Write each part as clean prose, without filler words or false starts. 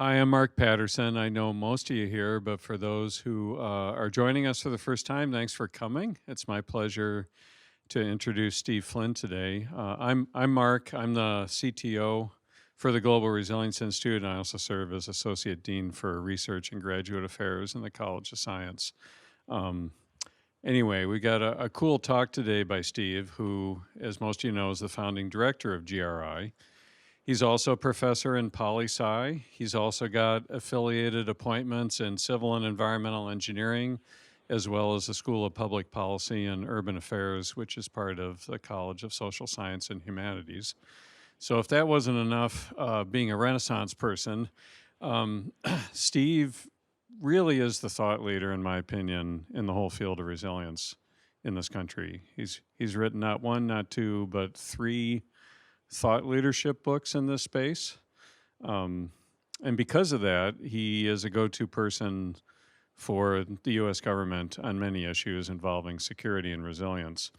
Hi, I'm Mark Patterson. I know most of you here, but for those who are joining us for the first time, thanks for coming. It's my pleasure to introduce Steve Flynn today. I'm Mark. I'm the CTO for the Global Resilience Institute, and I also serve as Associate Dean for Research and Graduate Affairs in the College of Science. Um, anyway, we got a cool talk today by Steve, who, as most of you know, is the founding director of GRI. He's also a professor in poli-sci. He's also got affiliated appointments in civil and environmental engineering, as well as the School of Public Policy and Urban Affairs, which is part of the College of Social Science and Humanities. So if that wasn't enough, being a Renaissance person, um, Steve really is the thought leader, in my opinion, in the whole field of resilience in this country. He's written not one, not two, but three thought leadership books in this space. And because of that, he is a go-to person for the U.S. government on many issues involving security and resilience.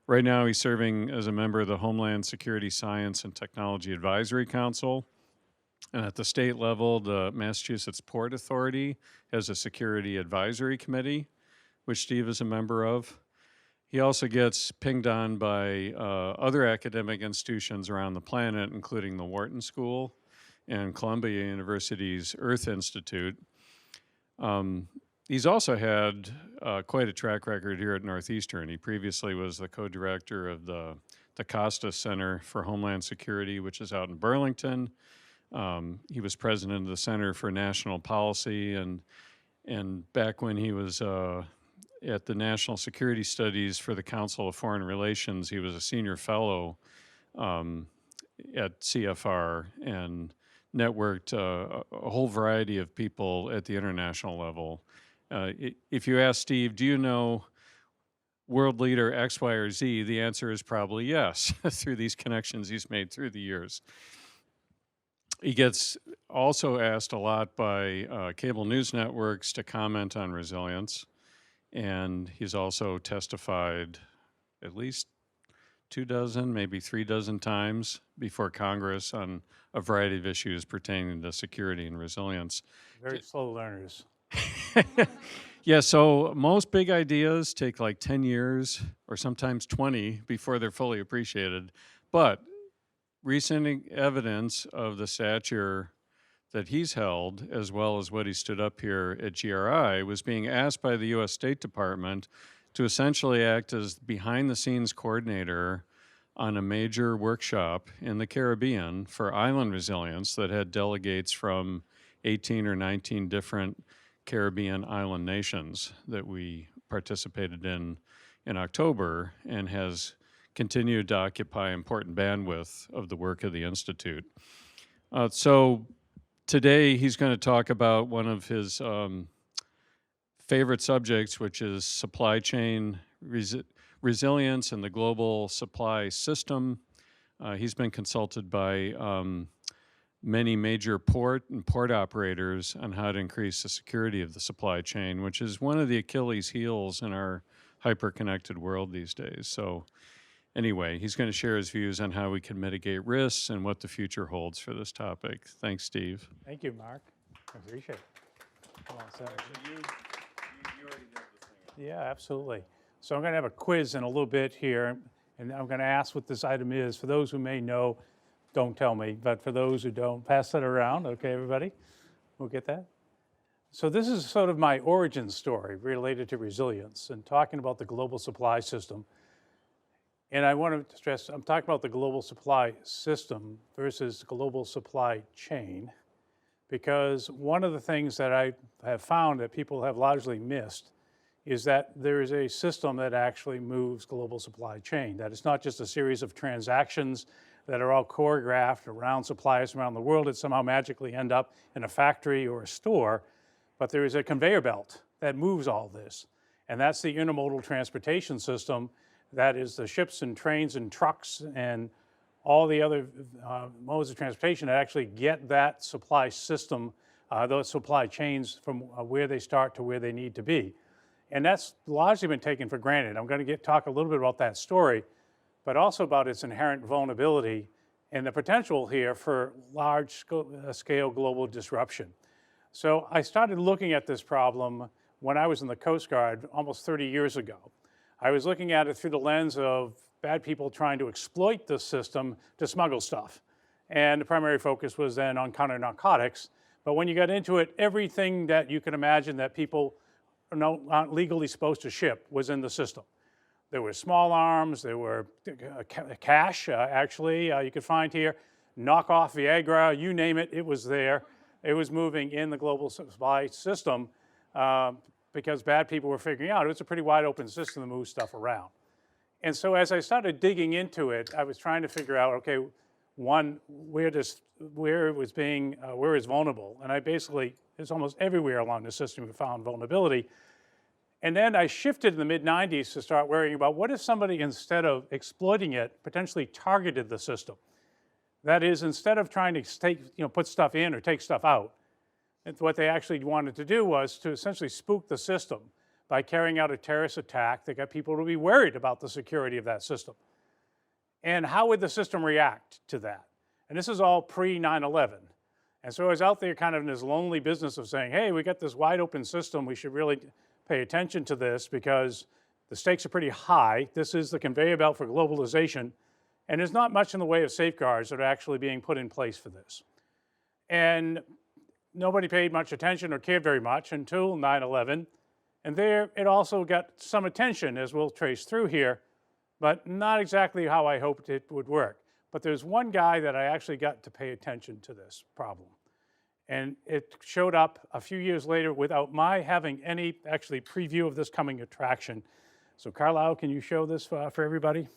Right now, he's serving as a member of the Homeland Security Science and Technology Advisory Council. And at the state level, the Massachusetts Port Authority has a Security Advisory Committee, which Steve is a member of. He also gets pinged on by other academic institutions around the planet, including the Wharton School and Columbia University's Earth Institute. He's also had quite a track record here at Northeastern. He previously was the co-director of the Costa Center for Homeland Security, which is out in Burlington. He was president of the Center for National Policy, and back when he was at the National Security Studies for the Council of Foreign Relations, he was a senior fellow at CFR and networked a whole variety of people at the international level. If you ask Steve, do you know world leader X, Y, or Z, the answer is probably yes, through these connections he's made through the years. He gets also asked a lot by cable news networks to comment on resilience. And he's also testified at least 24, maybe 36 times before Congress on a variety of issues pertaining to security and resilience. Very slow learners. Yeah, so most big ideas take like 10 years or sometimes 20 before they're fully appreciated. But recent evidence of the stature that he's held, as well as what he stood up here at GRI, was being asked by the U.S. State Department to essentially act as behind-the-scenes coordinator on a major workshop in the Caribbean for island resilience that had delegates from 18 or 19 different Caribbean island nations that we participated in October, and has continued to occupy important bandwidth of the work of the Institute. So today, he's going to talk about one of his favorite subjects, which is supply chain resilience and the global supply system. He's been consulted by many major port operators on how to increase the security of the supply chain, which is one of the Achilles heels in our hyper-connected world these days. So anyway, he's going to share his views on how we can mitigate risks and what the future holds for this topic. Thanks, Steve. Thank you, Mark. I appreciate it. Come on, Senator. You already have the thing. Yeah, absolutely. So I'm going to have a quiz in a little bit here, and I'm going to ask what this item is. For those who may know, don't tell me, but for those who don't, pass that around. Okay, everybody? We'll get that? So this is sort of my origin story related to resilience and talking about the global supply system. And I want to stress, I'm talking about the global supply system versus global supply chain, because one of the things that I have found that people have largely missed is that there is a system that actually moves global supply chain, that it's not just a series of transactions that are all choreographed around suppliers around the world that somehow magically end up in a factory or a store, but there is a conveyor belt that moves all this. And that's the intermodal transportation system. That is the ships and trains and trucks and all the other modes of transportation that actually get that supply system, those supply chains from where they start to where they need to be. And that's largely been taken for granted. I'm going to talk a little bit about that story, but also about its inherent vulnerability and the potential here for large-scale global disruption. So I started looking at this problem when I was in the Coast Guard almost 30 years ago. I was looking at it through the lens of bad people trying to exploit the system to smuggle stuff. And the primary focus was then on counter-narcotics. But when you got into it, everything that you can imagine that people aren't legally supposed to ship was in the system. There were small arms, there were cash, actually, you could find here, knockoff Viagra, you name it, it was there. It was moving in the global supply system because bad people were figuring out it was a pretty wide open system to move stuff around. And so as I started digging into it, I was trying to figure out, okay, one, where it's vulnerable. And I basically, it's almost everywhere along the system we found vulnerability. And then I shifted in the mid-90s to start worrying about what if somebody, instead of exploiting it, potentially targeted the system. That is, instead of trying to put stuff in or take stuff out, what they actually wanted to do was to essentially spook the system by carrying out a terrorist attack that got people to be worried about the security of that system. And how would the system react to that? And this is all pre-9/11. And so I was out there kind of in this lonely business of saying, hey, we got this wide open system, we should really pay attention to this because the stakes are pretty high. This is the conveyor belt for globalization, and there's not much in the way of safeguards that are actually being put in place for this. And nobody paid much attention or cared very much until 9/11. And there it also got some attention, as we'll trace through here, but not exactly how I hoped it would work. But there's one guy that I actually got to pay attention to this problem. And it showed up a few years later without my having any actually preview of this coming attraction. So Carlisle, can you show this for everybody?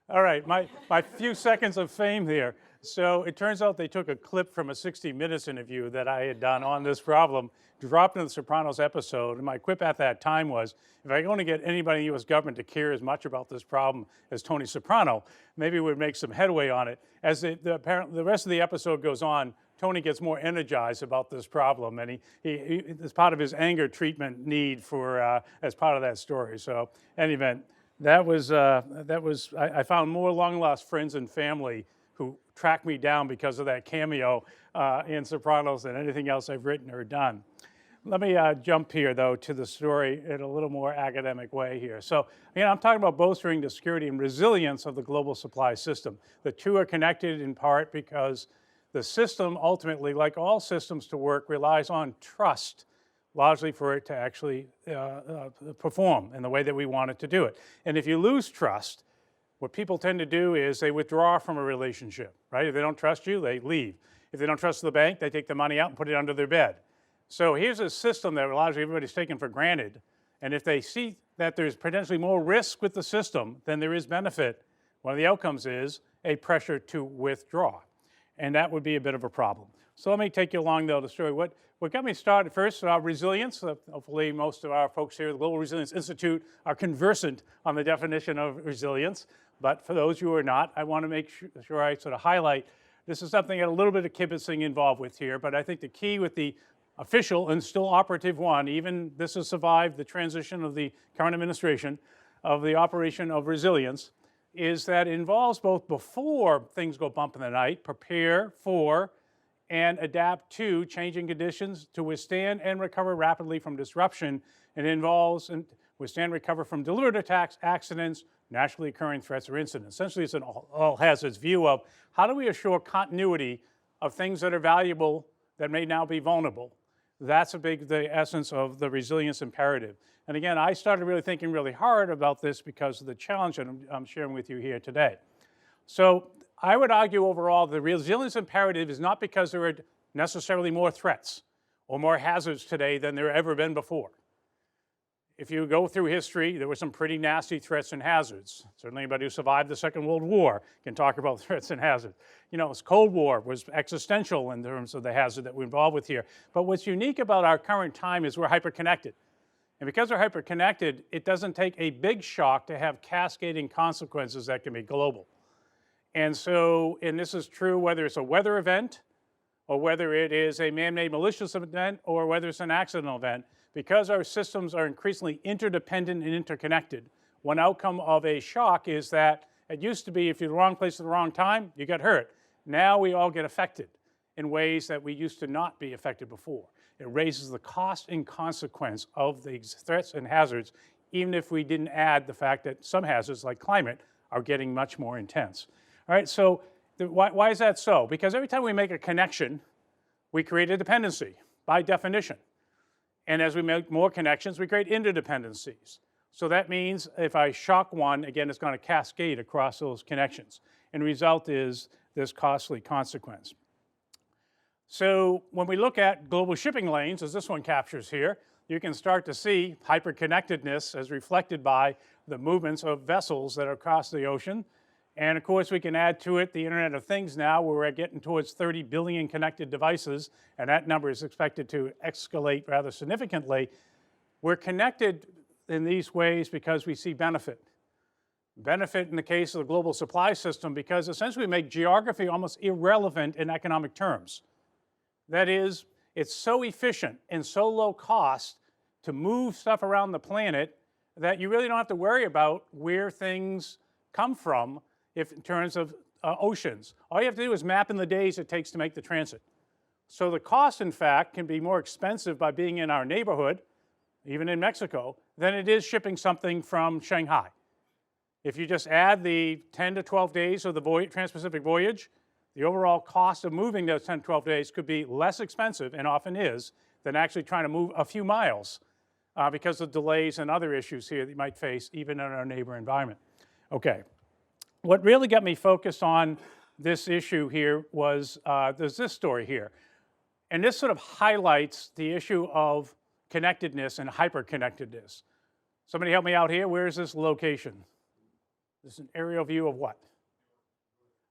All right, my few seconds of fame here. So it turns out they took a clip from a 60 Minutes interview that I had done on this problem, dropped into the Sopranos episode, and my quip at that time was, if I want to get anybody in the U.S. government to care as much about this problem as Tony Soprano, maybe we'd make some headway on it. As the rest of the episode goes on, Tony gets more energized about this problem, and he as part of his anger treatment need for as part of that story. So, in any event, I found more long-lost friends and family who tracked me down because of that cameo in Sopranos than anything else I've written or done. Let me jump here, though, to the story in a little more academic way here. So, I'm talking about bolstering the security and resilience of the global supply system. The two are connected in part because the system ultimately, like all systems to work, relies on trust, largely for it to actually perform in the way that we want it to do it. And if you lose trust, what people tend to do is they withdraw from a relationship, right? If they don't trust you, they leave. If they don't trust the bank, they take the money out and put it under their bed. So here's a system that largely everybody's taken for granted. And if they see that there's potentially more risk with the system than there is benefit, one of the outcomes is a pressure to withdraw. And that would be a bit of a problem. So let me take you along, though, the story. What got me started first, resilience. Hopefully most of our folks here at the Global Resilience Institute are conversant on the definition of resilience. But for those who are not, I want to make sure I sort of highlight this is something that a little bit of kibitzing involved with here. But I think the key with the official and still operative one, even this has survived the transition of the current administration, of the operation of resilience, is that it involves both before things go bump in the night, prepare for and adapt to changing conditions to withstand and recover rapidly from disruption. And it involves withstand and recover from deliberate attacks, accidents, naturally occurring threats or incidents. Essentially, it's an all hazards view of how do we assure continuity of things that are valuable that may now be vulnerable. That's the essence of the resilience imperative. And again, I started really thinking really hard about this because of the challenge that I'm sharing with you here today. So I would argue overall the resilience imperative is not because there are necessarily more threats or more hazards today than there have ever been before. If you go through history, there were some pretty nasty threats and hazards. Certainly anybody who survived the Second World War can talk about threats and hazards. You know, this Cold War was existential in terms of the hazard that we're involved with here. But what's unique about our current time is we're hyper-connected. And because we're hyper-connected, it doesn't take a big shock to have cascading consequences that can be global. And so, and this is true whether it's a weather event or whether it is a man-made malicious event or whether it's an accidental event, because our systems are increasingly interdependent and interconnected, one outcome of a shock is that it used to be if you're in the wrong place at the wrong time, you got hurt. Now we all get affected in ways that we used to not be affected before. It raises the cost and consequence of these threats and hazards, even if we didn't add the fact that some hazards, like climate, are getting much more intense. All right, so why is that so? Because every time we make a connection, we create a dependency by definition. And as we make more connections, we create interdependencies. So that means if I shock one, again, it's going to cascade across those connections. And the result is this costly consequence. So when we look at global shipping lanes, as this one captures here, you can start to see hyperconnectedness as reflected by the movements of vessels that are across the ocean. And of course, we can add to it the Internet of Things now, where we're getting towards 30 billion connected devices, and that number is expected to escalate rather significantly. We're connected in these ways because we see benefit. Benefit in the case of the global supply system because essentially we make geography almost irrelevant in economic terms. That is, it's so efficient and so low cost to move stuff around the planet that you really don't have to worry about where things come from if in terms of oceans. All you have to do is map in the days it takes to make the transit. So the cost, in fact, can be more expensive by being in our neighborhood, even in Mexico, than it is shipping something from Shanghai. If you just add the 10 to 12 days of the trans-Pacific voyage, the overall cost of moving those 10 to 12 days could be less expensive, and often is, than actually trying to move a few miles because of delays and other issues here that you might face even in our neighbor environment. Okay. What really got me focused on this issue here was there's this story here. And this sort of highlights the issue of connectedness and hyperconnectedness. Somebody help me out here. Where is this location? This is an aerial view of what?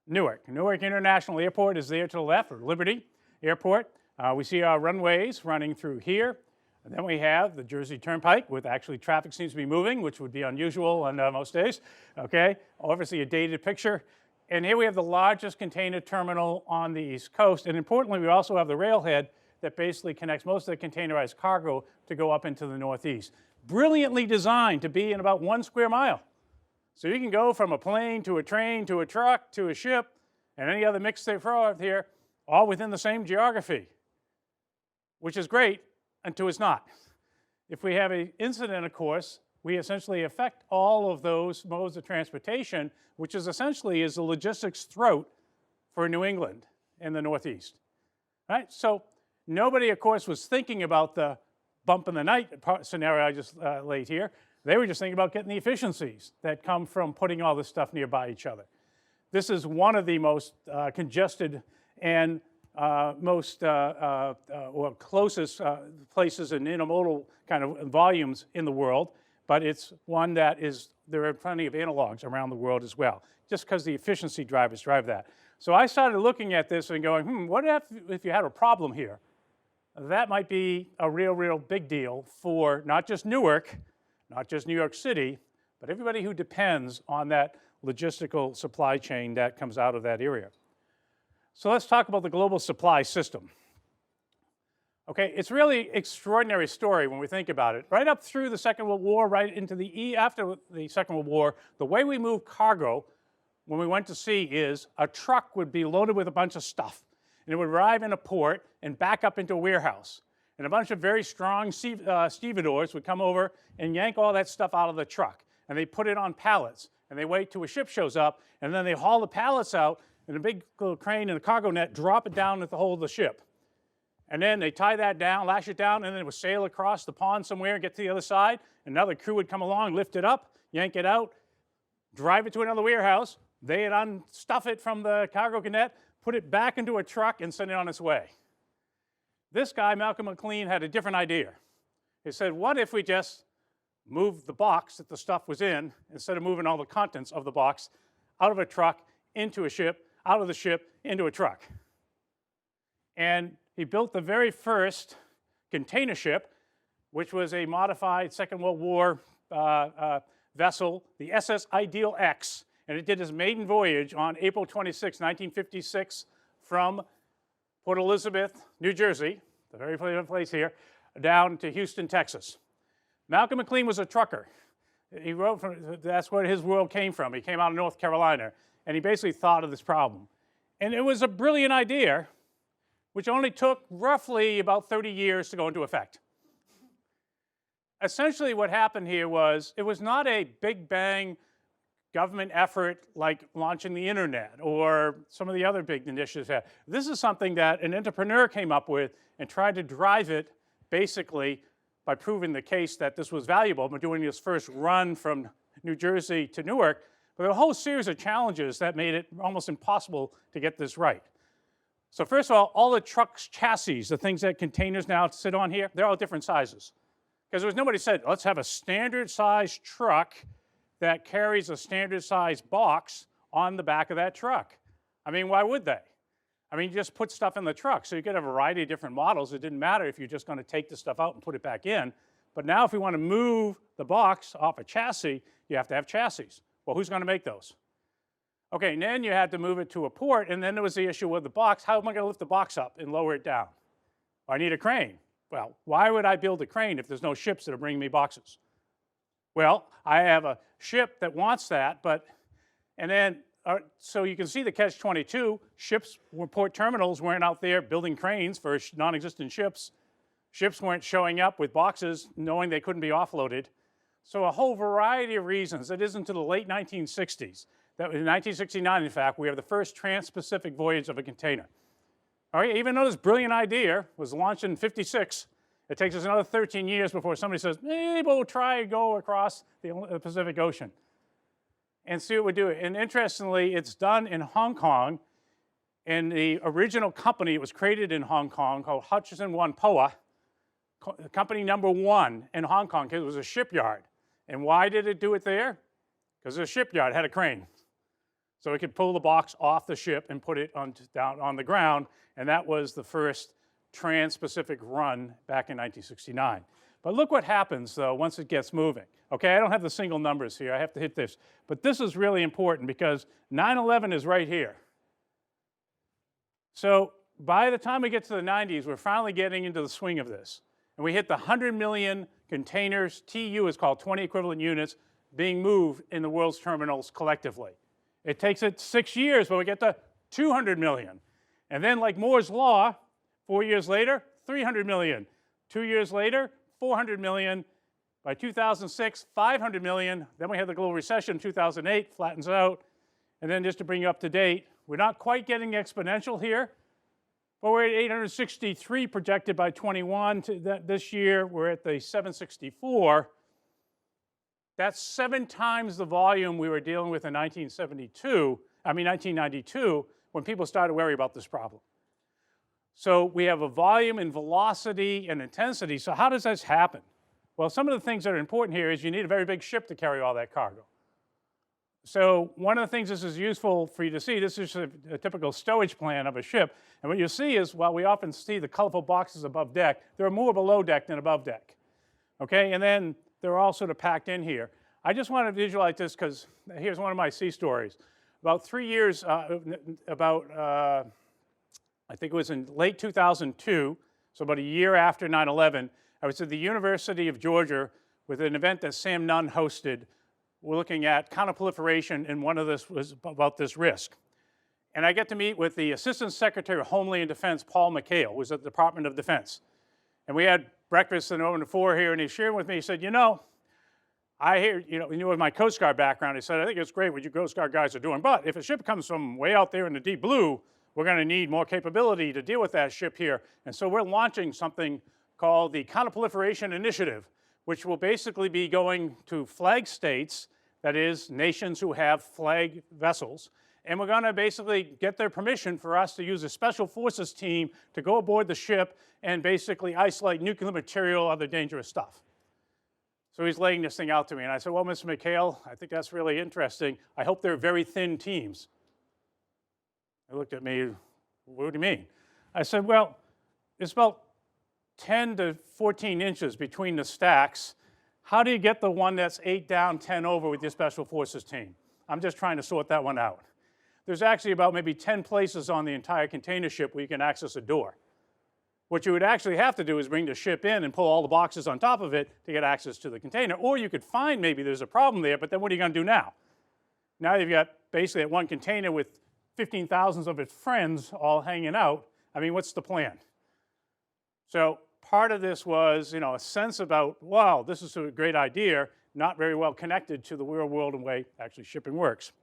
Newark. Newark International Airport is there to the left, or Liberty Airport. We see our runways running through here. And then we have the Jersey Turnpike, with actually traffic seems to be moving, which would be unusual on most days, okay? Obviously a dated picture. And here we have the largest container terminal on the East Coast. And importantly, we also have the railhead that basically connects most of the containerized cargo to go up into the Northeast. Brilliantly designed to be in about 1 square mile. So you can go from a plane to a train to a truck to a ship and any other mix they throw out here, all within the same geography, which is great until it's not. If we have an incident, of course, we essentially affect all of those modes of transportation, which is essentially is the logistics throat for New England and the Northeast. Right? So nobody, of course, was thinking about the bump in the night scenario I just laid here. They were just thinking about getting the efficiencies that come from putting all this stuff nearby each other. This is one of the most congested and most or closest places in intermodal kind of volumes in the world, but it's one that is, there are plenty of analogs around the world as well, just because the efficiency drivers drive that. So I started looking at this and going, what if you had a problem here? That might be a real big deal for not just Newark, not just New York City, but everybody who depends on that logistical supply chain that comes out of that area. So let's talk about the global supply system. Okay, it's really extraordinary story when we think about it. Right up through the Second World War, right into after the Second World War, the way we moved cargo when we went to sea is a truck would be loaded with a bunch of stuff, and it would arrive in a port and back up into a warehouse. And a bunch of very strong stevedores would come over and yank all that stuff out of the truck. And they put it on pallets. And they wait till a ship shows up. And then they haul the pallets out in a big little crane and a cargo net, drop it down at the hold of the ship. And then they tie that down, lash it down, and then it would sail across the pond somewhere and get to the other side. Another crew would come along, lift it up, yank it out, drive it to another warehouse. They'd unstuff it from the cargo net, put it back into a truck, and send it on its way. This guy, Malcolm McLean, had a different idea. He said, what if we just moved the box that the stuff was in, instead of moving all the contents of the box out of a truck into a ship, out of the ship into a truck? And he built the very first container ship, which was a modified Second World War vessel, the SS Ideal X. And it did its maiden voyage on April 26, 1956, from Port Elizabeth, New Jersey, the very place here, down to Houston, Texas. Malcolm McLean was a trucker. He wrote from, that's where his world came from. He came out of North Carolina, and he basically thought of this problem. And it was a brilliant idea, which only took roughly about 30 years to go into effect. Essentially what happened here was, it was not a big bang government effort like launching the internet or some of the other big initiatives. This is something that an entrepreneur came up with and tried to drive it basically by proving the case that this was valuable, by doing this first run from New Jersey to Newark. But there were a whole series of challenges that made it almost impossible to get this right. So first of all the truck's chassis, the things that containers now sit on here, they're all different sizes. Because there was nobody said, let's have a standard size truck that carries a standard size box on the back of that truck. I mean, why would they? I mean, you just put stuff in the truck. So you could have a variety of different models. It didn't matter if you're just going to take the stuff out and put it back in. But now if we want to move the box off a chassis, you have to have chassis. Well, who's going to make those? Okay, and then you had to move it to a port, and then there was the issue with the box. How am I going to lift the box up and lower it down? Well, I need a crane. Well, why would I build a crane if there's no ships that are bringing me boxes? Well, I have a ship that wants that, so you can see the catch-22. Ships, port terminals weren't out there building cranes for non-existent ships. Ships weren't showing up with boxes knowing they couldn't be offloaded. So a whole variety of reasons. It isn't until the late 1960s, that was in 1969, in fact, we have the first trans-Pacific voyage of a container. All right, even though this brilliant idea was launched in '56, it takes us another 13 years before somebody says, maybe we'll try to go across the Pacific Ocean and see what we do. And interestingly, it's done in Hong Kong. And the original company, it was created in Hong Kong, called Hutchison One Poa, company number one in Hong Kong, because it was a shipyard. And why did it do it there? Because the shipyard had a crane. So it could pull the box off the ship and put it down on the ground. And that was the first trans-Pacific run back in 1969. But look what happens, though, once it gets moving. Okay, I don't have the single numbers here. I have to hit this. But this is really important because 9/11 is right here. So by the time we get to the 90s, we're finally getting into the swing of this. And we hit the 100 million containers, TU is called 20 equivalent units, being moved in the world's terminals collectively. It takes it 6 years, but we get to 200 million. And then like Moore's Law, 4 years later, 300 million. 2 years later, 400 million. By 2006, 500 million. Then we had the global recession in 2008, flattens out. And then just to bring you up to date, we're not quite getting exponential here, but we're at 863 projected by 21. This year, we're at the 764. That's 7 times the volume we were dealing with in 1992, when people started to worry about this problem. So we have a volume and velocity and intensity. So how does this happen? Well, some of the things that are important here is you need a very big ship to carry all that cargo. So one of the things this is useful for you to see, this is a typical stowage plan of a ship. And what you see is, while we often see the colorful boxes above deck, there are more below deck than above deck. Okay, and then they're all sort of packed in here. I just want to visualize this because here's one of my sea stories. About 3 years, I think it was in late 2002, so about a year after 9/11, I was at the University of Georgia with an event that Sam Nunn hosted. We're looking at counterproliferation, and one of this was about this risk. And I get to meet with the Assistant Secretary of Homeland Defense, Paul McHale, who was at the Department of Defense. And we had breakfast and over the four here, and he shared with me, he said, I hear, with my Coast Guard background, he said, I think it's great what you Coast Guard guys are doing, but if a ship comes from way out there in the deep blue, we're going to need more capability to deal with that ship here. And so we're launching something called the Counterproliferation Initiative, which will basically be going to flag states, that is, nations who have flag vessels, and we're going to basically get their permission for us to use a special forces team to go aboard the ship and basically isolate nuclear material, other dangerous stuff. So he's laying this thing out to me, and I said, well, Mr. McHale, I think that's really interesting. I hope they're very thin teams. He looked at me, what do you mean? I said, well, it's about 10 to 14 inches between the stacks. How do you get the one that's 8 down, 10 over with your special forces team? I'm just trying to sort that one out. There's actually about maybe 10 places on the entire container ship where you can access a door. What you would actually have to do is bring the ship in and pull all the boxes on top of it to get access to the container. Or you could find maybe there's a problem there, but then what are you going to do now? Now you've got basically that one container with 15,000 of its friends all hanging out. I mean, what's the plan? So part of this was, a sense about, wow, this is a great idea, not very well connected to the real world and way actually shipping works.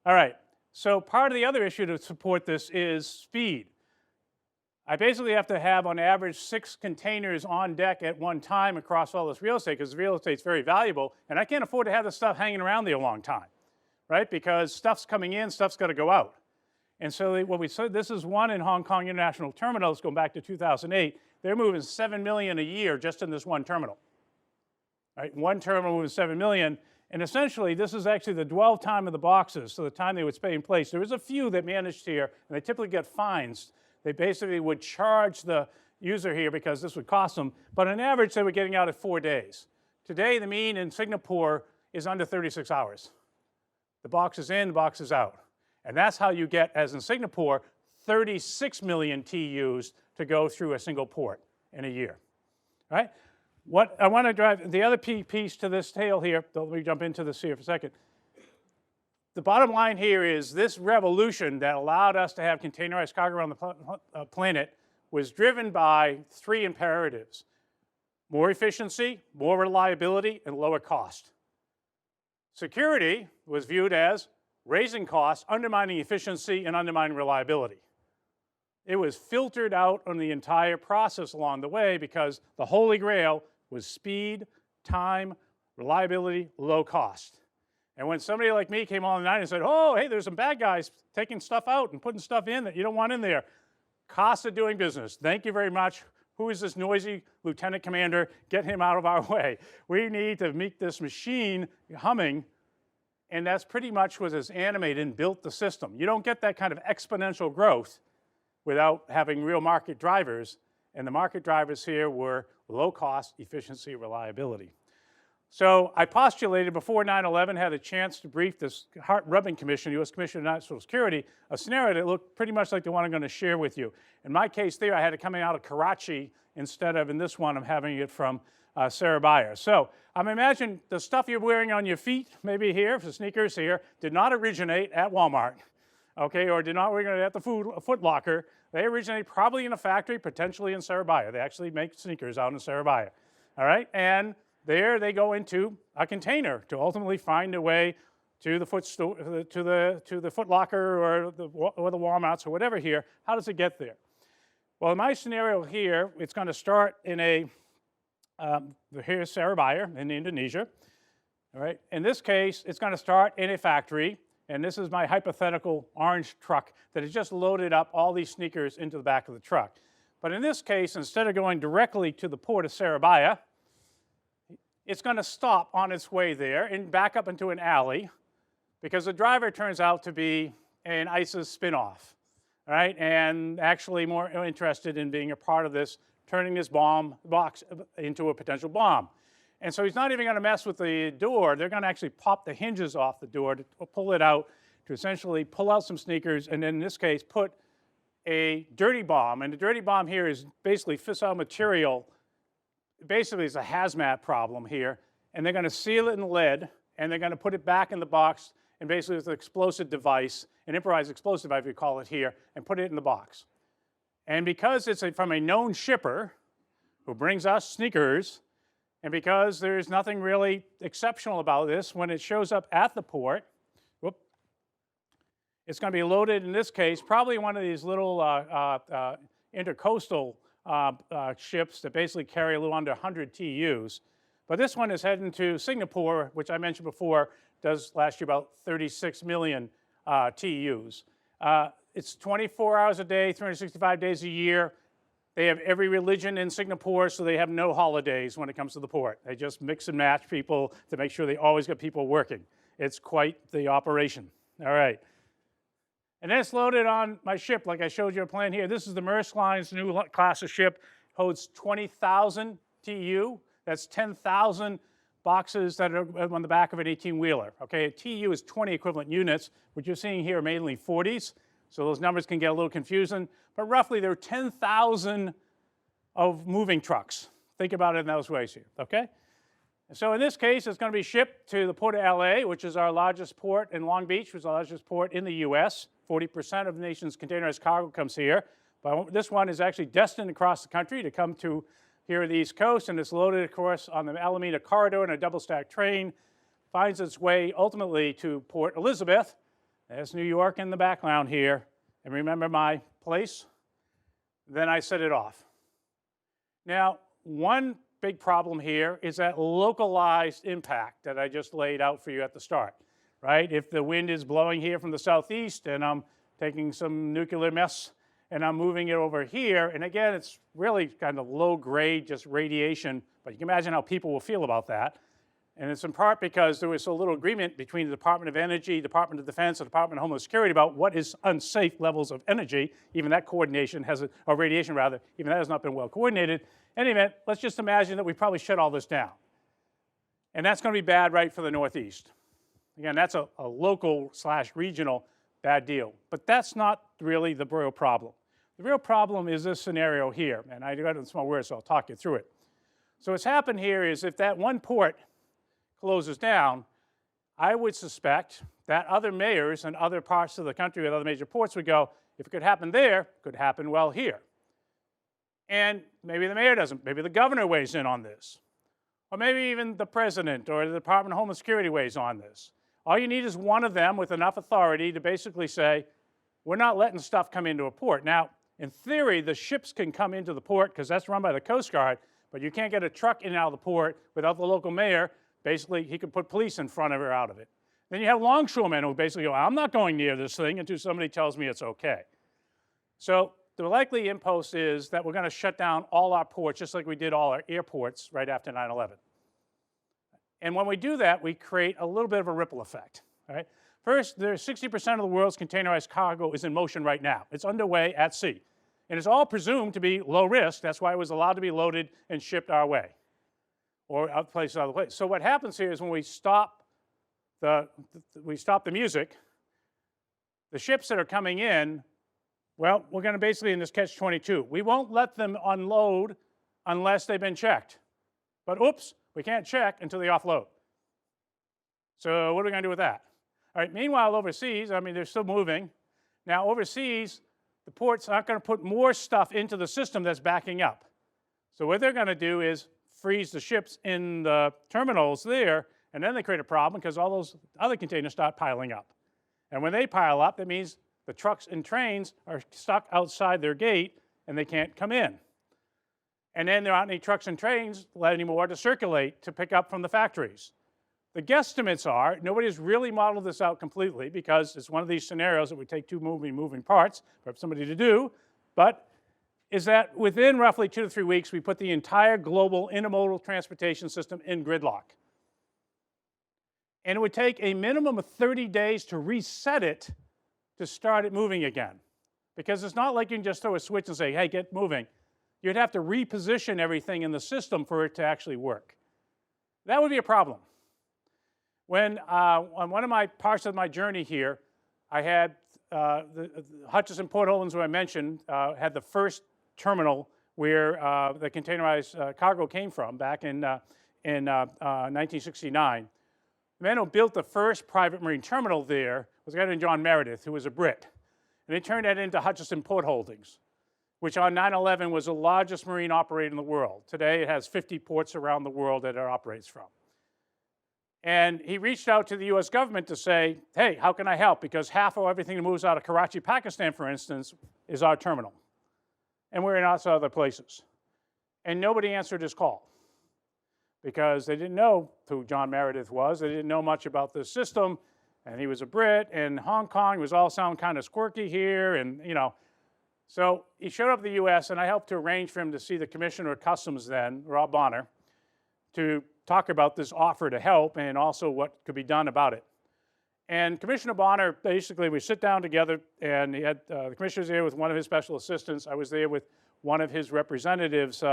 All right, so part of the other issue to support this is speed. I basically have to have, on average, 6 containers on deck at one time across all this real estate, because real estate's very valuable, and I can't afford to have this stuff hanging around there a long time, right? Because stuff's coming in, stuff's got to go out. And so what we said, this is one in Hong Kong International Terminal, going back to 2008. They're moving 7 million a year just in this one terminal. Right? One terminal moving 7 million, and essentially this is actually the dwell time of the boxes, so the time they would stay in place. There was a few that managed here, and they typically get fines. They basically would charge the user here because this would cost them, but on average they were getting out at 4 days. Today the mean in Singapore is under 36 hours. The box is in, the box is out. And that's how you get, as in Singapore, 36 million TUs to go through a single port in a year. All right? What I want to drive, the other piece to this tale here, let me jump into this here for a second. The bottom line here is this revolution that allowed us to have containerized cargo around the planet was driven by 3 imperatives: more efficiency, more reliability, and lower cost. Security was viewed as raising costs, undermining efficiency, and undermining reliability. It was filtered out on the entire process along the way because the holy grail was speed, time, reliability, low cost. And when somebody like me came on the night and said, oh, hey, there's some bad guys taking stuff out and putting stuff in that you don't want in there, cost of doing business. Thank you very much. Who is this noisy lieutenant commander? Get him out of our way. We need to make this machine humming. And that's pretty much what has animated and built the system. You don't get that kind of exponential growth without having real market drivers. And the market drivers here were low cost, efficiency, reliability. So I postulated before 9/11, had a chance to brief this Hart-Rubin Commission, U.S. Commission on National Security, a scenario that looked pretty much like the one I'm going to share with you. In my case there, I had it coming out of Karachi instead of, in this one, I'm having it from Surabaya. So imagine the stuff you're wearing on your feet, maybe here, the sneakers here, did not originate at Walmart, okay, or did not originate at the Foot Locker. They originate probably in a factory, potentially in Surabaya. They actually make sneakers out in Surabaya, all right? And there they go into a container to ultimately find a way to the Foot Locker or the Walmarts or whatever here. How does it get there? Well, in my scenario here, it's going to start in here's Surabaya in Indonesia. All right. In this case, it's going to start in a factory, and this is my hypothetical orange truck that has just loaded up all these sneakers into the back of the truck. But in this case, instead of going directly to the port of Surabaya, it's going to stop on its way there and back up into an alley because the driver turns out to be an ISIS spinoff, all right, and actually more interested in being a part of this, turning this bomb box into a potential bomb. And so he's not even going to mess with the door. They're going to actually pop the hinges off the door to pull it out, to essentially pull out some sneakers, and then in this case put a dirty bomb. And the dirty bomb here is basically fissile material. Basically, it's a hazmat problem here, and they're going to seal it in lead, and they're going to put it back in the box, and basically with an explosive device, an improvised explosive device we call it here, and put it in the box. And because it's from a known shipper, who brings us sneakers. And because there's nothing really exceptional about this, when it shows up at the port, whoop, it's going to be loaded, in this case, probably one of these little intercoastal ships that basically carry a little under 100 TEUs. But this one is heading to Singapore, which I mentioned before, does last year about 36 million TEUs. It's 24 hours a day, 365 days a year. They have every religion in Singapore, so they have no holidays when it comes to the port. They just mix and match people to make sure they always get people working. It's quite the operation. All right. And then it's loaded on my ship, like I showed you a plan here. This is the Maersk Line's new class of ship. Holds 20,000 TEU. That's 10,000 boxes that are on the back of an 18-wheeler. Okay, a TEU is 20 equivalent units. What you're seeing here are mainly 40s. So those numbers can get a little confusing, but roughly there are 10,000 of moving trucks. Think about it in those ways here, okay? And so in this case, it's going to be shipped to the port of LA, which is our largest port in Long Beach, which is the largest port in the US. 40% of the nation's containerized cargo comes here. But this one is actually destined across the country to come to here at the East Coast, and it's loaded, of course, on the Alameda corridor in a double-stack train, finds its way ultimately to Port Elizabeth. There's New York in the background here. And remember my place? Then I set it off. Now, one big problem here is that localized impact that I just laid out for you at the start, right? If the wind is blowing here from the southeast and I'm taking some nuclear mess and I'm moving it over here, and again, it's really kind of low grade, just radiation, but you can imagine how people will feel about that. And it's in part because there was so little agreement between the Department of Energy, Department of Defense, and Department of Homeland Security about what is unsafe levels of energy. Even that coordination has, or radiation rather, even that has not been well coordinated. In any event, let's just imagine that we probably shut all this down. And that's going to be bad right for the Northeast. Again, that's a local/regional bad deal. But that's not really the real problem. The real problem is this scenario here. And I got it in small words, so I'll talk you through it. So what's happened here is if that one port closes down, I would suspect that other mayors in other parts of the country with other major ports would go, if it could happen there, it could happen well here. And maybe the mayor doesn't, maybe the governor weighs in on this. Or maybe even the president or the Department of Homeland Security weighs on this. All you need is one of them with enough authority to basically say, we're not letting stuff come into a port. Now, in theory, the ships can come into the port because that's run by the Coast Guard, but you can't get a truck in and out of the port without the local mayor. Basically, he could put police in front of or out of it. Then you have longshoremen who basically go, I'm not going near this thing until somebody tells me it's okay. So the likely impulse is that we're going to shut down all our ports, just like we did all our airports right after 9/11. And when we do that, we create a little bit of a ripple effect. All right? First, there's 60% of the world's containerized cargo is in motion right now. It's underway at sea. And it's all presumed to be low risk. That's why it was allowed to be loaded and shipped our way, or other places. So what happens here is when we stop the music, the ships that are coming in, well, we're going to basically in this catch-22. We won't let them unload unless they've been checked. But oops, we can't check until they offload. So what are we going to do with that? All right, meanwhile, overseas, I mean, they're still moving. Now, overseas, the ports aren't going to put more stuff into the system that's backing up. So what they're going to do is freeze the ships in the terminals there, and then they create a problem because all those other containers start piling up. And when they pile up, that means the trucks and trains are stuck outside their gate, and they can't come in. And then there aren't any trucks and trains anymore to circulate to pick up from the factories. The guesstimates are, nobody's really modeled this out completely because it's one of these scenarios that would take two moving parts for somebody to do, but is that within roughly 2 to 3 weeks, we put the entire global intermodal transportation system in gridlock. And it would take a minimum of 30 days to reset it to start it moving again. Because it's not like you can just throw a switch and say, hey, get moving. You'd have to reposition everything in the system for it to actually work. That would be a problem. When, on one of my parts of my journey here, I had the Hutchison Port Holdings, who I mentioned, had the first terminal where the containerized cargo came from back in 1969. The man who built the first private marine terminal there was a guy named John Meredith, who was a Brit. And they turned that into Hutchison Port Holdings. which on 9/11 was the largest marine operator in the world. Today it has 50 ports around the world that it operates from. And he reached out to the US government to say, hey, how can I help? Because half of everything that moves out of Karachi, Pakistan, for instance, is our terminal. And we're in lots of other places. And nobody answered his call because they didn't know who John Meredith was. They didn't know much about this system. And he was a Brit, and Hong Kong was all sound kind of squirky here, and So he showed up at the US, and I helped to arrange for him to see the Commissioner of Customs then, Rob Bonner, to talk about this offer to help and also what could be done about it. And Commissioner Bonner, basically, we sit down together, and he had the commissioner was there with one of his special assistants. I was there with one of his representatives,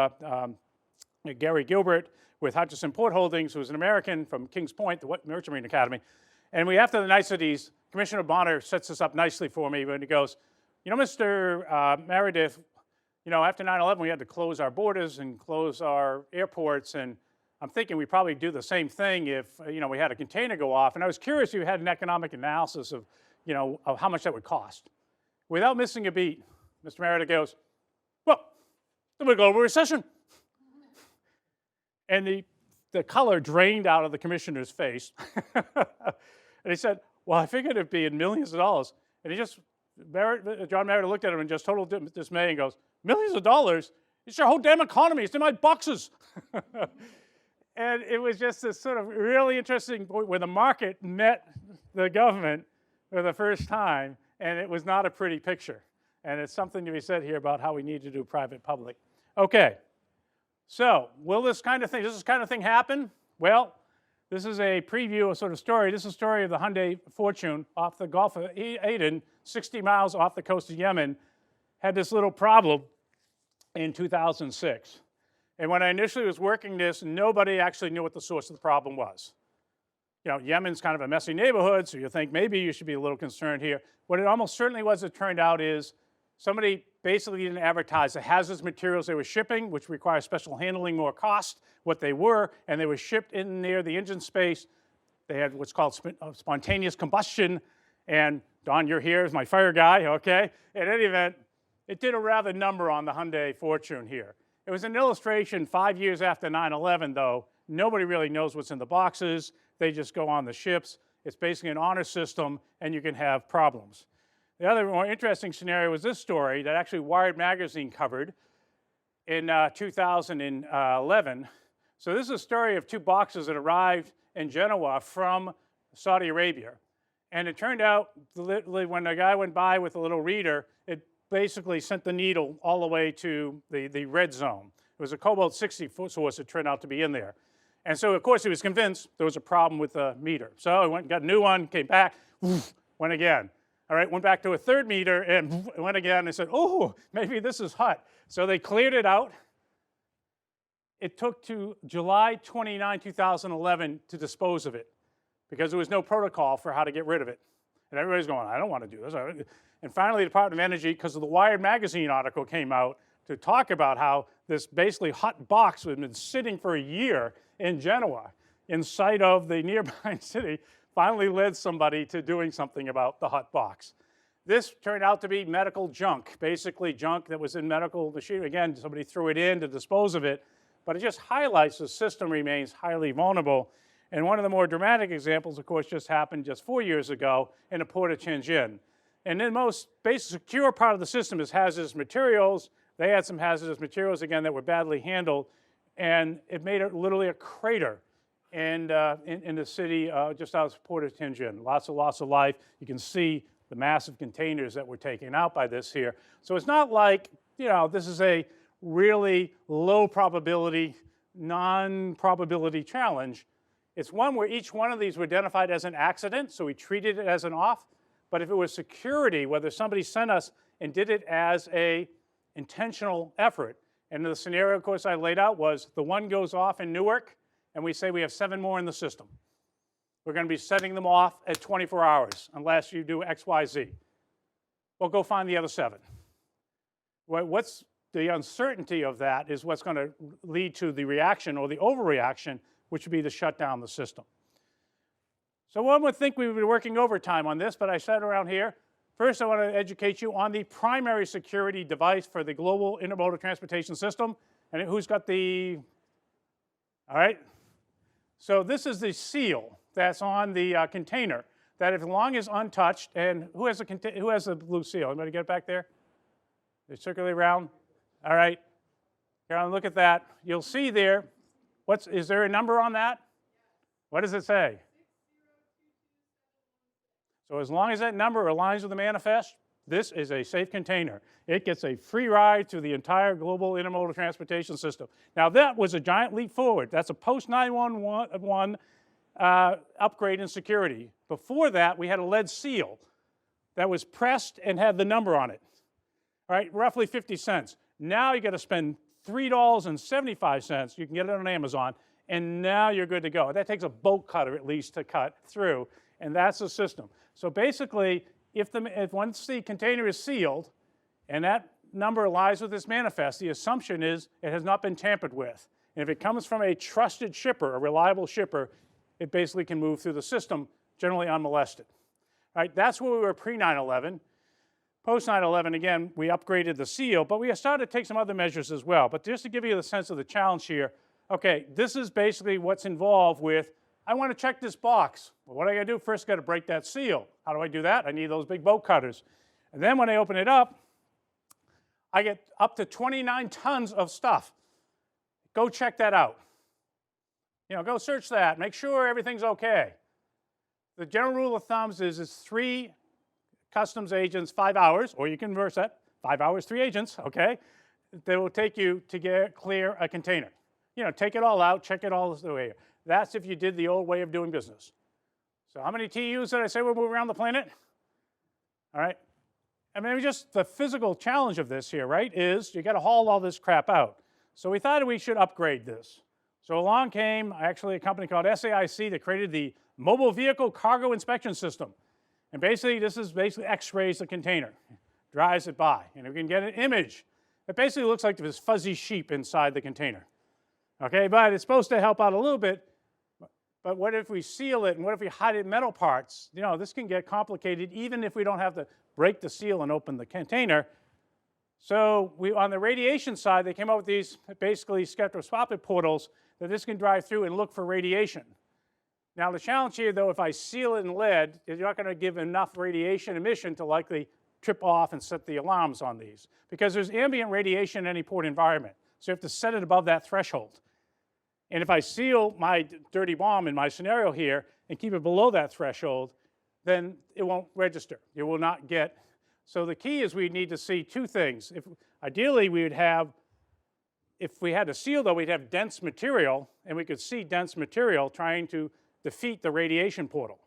Gary Gilbert, with Hutchison Port Holdings, who was an American from Kings Point, the Merchant Marine Academy. And after the niceties, Commissioner Bonner sets this up nicely for me when he goes, Mr. Meredith, after 9/11, we had to close our borders and close our airports, and I'm thinking we probably do the same thing if, we had a container go off. And I was curious if you had an economic analysis of, of how much that would cost. Without missing a beat, Mr. Meredith goes, well, then we go to a recession. And the color drained out of the commissioner's face. And he said, well, I figured it'd be in millions of dollars. And John Meredith looked at him in just total dismay and goes, millions of dollars? It's your whole damn economy. It's in my boxes. And it was just this sort of really interesting point where the market met the government for the first time, and it was not a pretty picture. And it's something to be said here about how we need to do private-public. Okay, so will this kind of thing happen? Well, this is a preview, a sort of story. This is a story of the Hyundai Fortune off the Gulf of Aden, 60 miles off the coast of Yemen, had this little problem in 2006. And when I initially was working this, nobody actually knew what the source of the problem was. Yemen's kind of a messy neighborhood, so you think maybe you should be a little concerned here. What it almost certainly was, it turned out, is somebody basically didn't advertise the hazardous materials they were shipping, which require special handling, more cost, what they were, and they were shipped in near the engine space. They had what's called spontaneous combustion, and Don, you're here as my fire guy, okay? In any event, it did a rather number on the Hyundai Fortune here. It was an illustration 5 years after 9/11, though. Nobody really knows what's in the boxes. They just go on the ships. It's basically an honor system, and you can have problems. The other more interesting scenario was this story that actually Wired magazine covered in 2011. So this is a story of two boxes that arrived in Genoa from Saudi Arabia. And it turned out, literally, when the guy went by with a little reader, it basically sent the needle all the way to the red zone. It was a cobalt-60 source that turned out to be in there. And so, of course, he was convinced there was a problem with the meter. So he went and got a new one, came back, went again. All right, went back to a third meter and went again and said, oh, maybe this is hot. So they cleared it out. It took to July 29, 2011 to dispose of it because there was no protocol for how to get rid of it. And everybody's going, I don't want to do this. And finally, the Department of Energy, because of the Wired magazine article came out to talk about how this basically hot box had been sitting for a year in Genoa in sight of the nearby city, finally led somebody to doing something about the hot box. This turned out to be medical junk, basically junk that was in medical machinery. Again, somebody threw it in to dispose of it, but it just highlights the system remains highly vulnerable. And one of the more dramatic examples, of course, just happened just 4 years ago in the port of Tianjin. And the most basic secure part of the system is hazardous materials. They had some hazardous materials, again, that were badly handled, and it made it literally a crater in the city just out of the port of Tianjin. Lots of loss of life. You can see the massive containers that were taken out by this here. So it's not like, this is a really low probability, non-probability challenge. It's one where each one of these were identified as an accident, so we treated it as an off. But if it was security, whether somebody sent us and did it as a intentional effort, and the scenario, of course, I laid out was the one goes off in Newark, and we say we have 7 more in the system. We're going to be setting them off at 24 hours unless you do X, Y, Z. Well, go find the other 7. What's the uncertainty of that is what's going to lead to the reaction or the overreaction, which would be to shut down the system. So one would think we would be working overtime on this, but I sat around here. First, I want to educate you on the primary security device for the global intermodal transportation system. And who's got the, all right? So this is the seal that's on the container that as long as untouched, and who has the blue seal? Anybody get it back there? They circulate around. All right. Here, look at that. You'll see there, is there a number on that? What does it say? So as long as that number aligns with the manifest, this is a safe container. It gets a free ride through the entire global intermodal transportation system. Now that was a giant leap forward. That's a post-911 upgrade in security. Before that, we had a lead seal that was pressed and had the number on it. All right, roughly 50 cents. Now you got to spend $3.75. You can get it on Amazon, and now you're good to go. That takes a bolt cutter at least to cut through, and that's the system. So basically, if once the container is sealed and that number lies with this manifest, the assumption is it has not been tampered with. And if it comes from a trusted shipper, a reliable shipper, it basically can move through the system, generally unmolested. All right, that's where we were pre-9/11. Post-9/11, again, we upgraded the seal, but we started to take some other measures as well. But just to give you the sense of the challenge here, okay, this is basically what's involved with, I want to check this box. Well, what do I got to do? First, got to break that seal. How do I do that? I need those big bolt cutters. And then when I open it up, I get up to 29 tons of stuff. Go check that out. Go search that. Make sure everything's okay. The general rule of thumb is it's 3 customs agents, 5 hours, or you can reverse that, 5 hours, 3 agents, okay? They will take you to clear a container. Take it all out, check it all the way. That's if you did the old way of doing business. So how many TUs did I say we're moving around the planet? All right. I mean, just the physical challenge of this here, right, is you got to haul all this crap out. So we thought we should upgrade this. So along came actually a company called SAIC that created the Mobile Vehicle Cargo Inspection System. And basically, this is x-rays the container, drives it by. And we can get an image. It basically looks like this fuzzy sheep inside the container. Okay, but it's supposed to help out a little bit. But what if we seal it, and what if we hide it in metal parts? This can get complicated even if we don't have to break the seal and open the container. So on the radiation side, they came up with these basically spectroscopic portals that this can drive through and look for radiation. Now the challenge here, though, if I seal it in lead, is you're not going to give enough radiation emission to likely trip off and set the alarms on these, because there's ambient radiation in any port environment. So you have to set it above that threshold. And if I seal my dirty bomb in my scenario here and keep it below that threshold, then it won't register. It will not get. So the key is we need to see 2 things. Ideally, we would have, if we had a seal, though, we'd have dense material, and we could see dense material trying to defeat the radiation portal.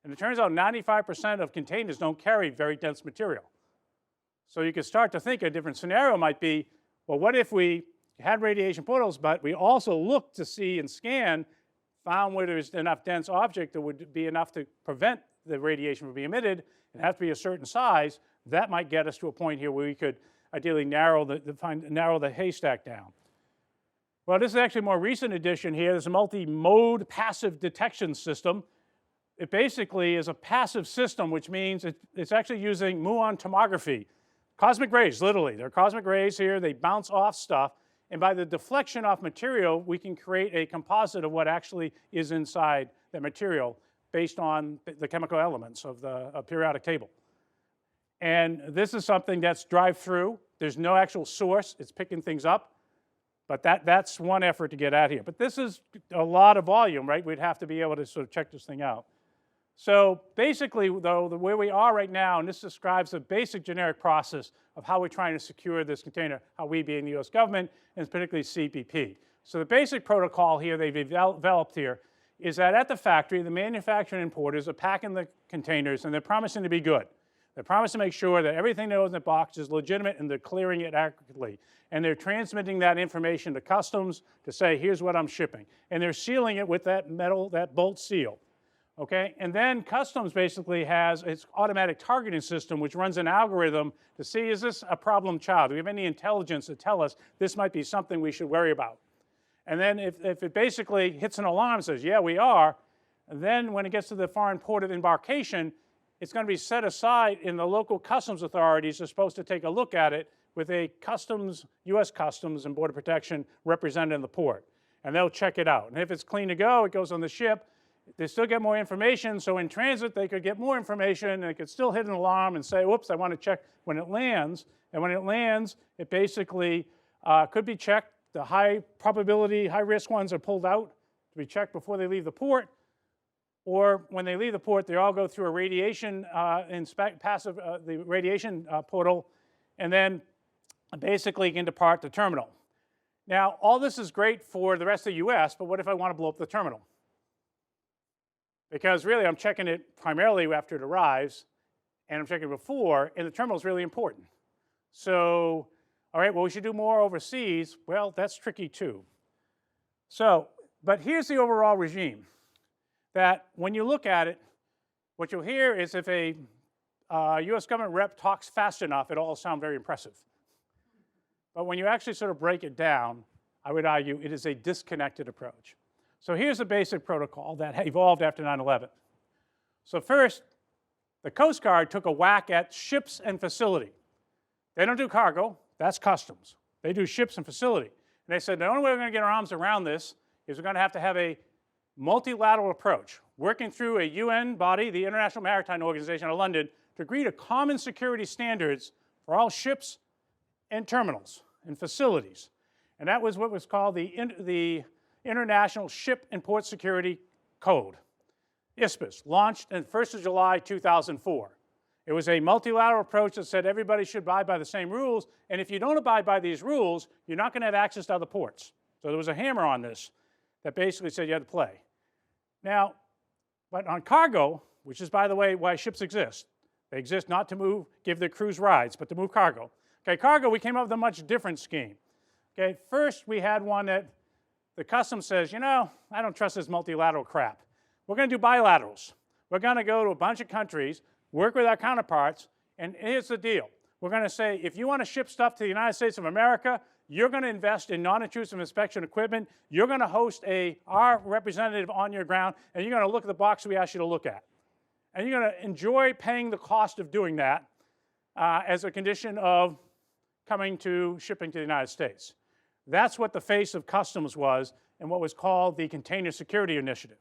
And it turns out 95% of containers don't carry very dense material. So you could start to think a different scenario might be, well, what if we had radiation portals, but we also looked to see and scan, found where there's enough dense object that would be enough to prevent the radiation from being emitted, and have to be a certain size. That might get us to a point here where we could ideally narrow the haystack down. Well, this is actually a more recent addition here. There's a multi-mode passive detection system. It basically is a passive system, which means it's actually using muon tomography. Cosmic rays, literally. They're cosmic rays here. They bounce off stuff. And by the deflection off material, we can create a composite of what actually is inside the material based on the chemical elements of the periodic table. And this is something that's drive-through. There's no actual source. It's picking things up. But that's one effort to get at here. But this is a lot of volume, right? We'd have to be able to sort of check this thing out. So basically, though, where we are right now, and this describes a basic generic process of how we're trying to secure this container, how we being the US government, and particularly CBP. So the basic protocol here they've developed here is that at the factory, the manufacturer and importers are packing the containers, and they're promising to be good. They promise to make sure that everything that goes in the box is legitimate and they're clearing it accurately. And they're transmitting that information to customs to say, here's what I'm shipping. And they're sealing it with that metal, that bolt seal. Okay? And then customs basically has its automatic targeting system, which runs an algorithm to see, is this a problem child? Do we have any intelligence to tell us this might be something we should worry about? And then if it basically hits an alarm and says, yeah, we are, then when it gets to the foreign port of embarkation, it's going to be set aside, and the local customs authorities are supposed to take a look at it with a U.S. Customs and Border Protection representative in the port. And they'll check it out. And if it's clean to go, it goes on the ship. They still get more information, so in transit they could get more information, and they could still hit an alarm and say, whoops, I want to check when it lands. And when it lands, it basically could be checked. The high probability, high risk ones are pulled out to be checked before they leave the port. Or when they leave the port, they all go through a radiation the radiation portal, and then basically can depart the terminal. Now, all this is great for the rest of the US, but what if I want to blow up the terminal? Because really, I'm checking it primarily after it arrives, and I'm checking it before, and the terminal is really important. So, all right, well, we should do more overseas. Well, that's tricky too. So, but here's the overall regime. That when you look at it, what you'll hear is if a US government rep talks fast enough, it'll all sound very impressive. But when you actually sort of break it down, I would argue it is a disconnected approach. So here's a basic protocol that evolved after 9/11. So first, the Coast Guard took a whack at ships and facility. They don't do cargo, that's customs. They do ships and facility. And they said the only way we're going to get our arms around this is we're going to have a multilateral approach, working through a UN body, the International Maritime Organization of London, to agree to common security standards for all ships and terminals and facilities. And that was what was called the International Ship and Port Security Code, ISPS, launched on 1st of July 2004. It was a multilateral approach that said everybody should abide by the same rules, and if you don't abide by these rules, you're not going to have access to other ports. So there was a hammer on this that basically said you had to play. Now, but on cargo, which is, by the way, why ships exist. They exist not to give their crews rides, but to move cargo. Okay, cargo, we came up with a much different scheme. Okay, first we had one that the customs says, you know, I don't trust this multilateral crap. We're going to do bilaterals. We're going to go to a bunch of countries, work with our counterparts, and here's the deal. We're going to say, if you want to ship stuff to the United States of America, you're going to invest in non-intrusive inspection equipment, you're going to host our representative on your ground, and you're going to look at the box we asked you to look at. And you're going to enjoy paying the cost of doing that as a condition of shipping to the United States. That's what the face of customs was and what was called the Container Security Initiative.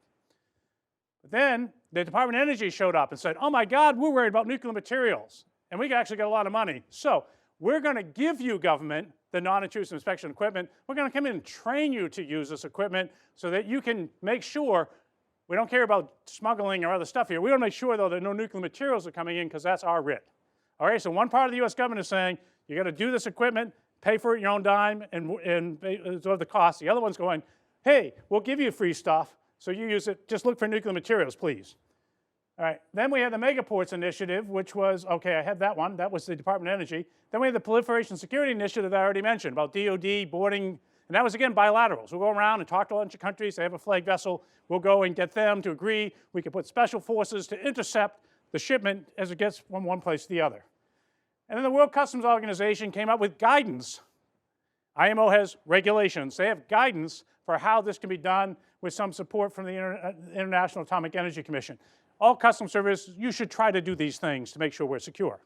But then the Department of Energy showed up and said, oh my God, we're worried about nuclear materials, and we actually got a lot of money. So we're going to give you, government, the non-intrusive inspection equipment. We're going to come in and train you to use this equipment so that you can make sure we don't care about smuggling or other stuff here. We want to make sure, though, that no nuclear materials are coming in because that's our writ. All right, so one part of the U.S. government is saying, you got to do this equipment, pay for it your own dime, and absorb the cost. The other one's going, hey, we'll give you free stuff, so you use it. Just look for nuclear materials, please. All right, then we had the Megaports Initiative, which was, okay, I had that one. That was the Department of Energy. Then we had the Proliferation Security Initiative that I already mentioned about DOD, boarding, and that was, again, bilaterals. We'll go around and talk to a bunch of countries. They have a flag vessel. We'll go and get them to agree. We can put special forces to intercept the shipment as it gets from one place to the other. And then the World Customs Organization came up with guidance. IMO has regulations. They have guidance for how this can be done with some support from the International Atomic Energy Commission. All customs service, you should try to do these things to make sure we're secure.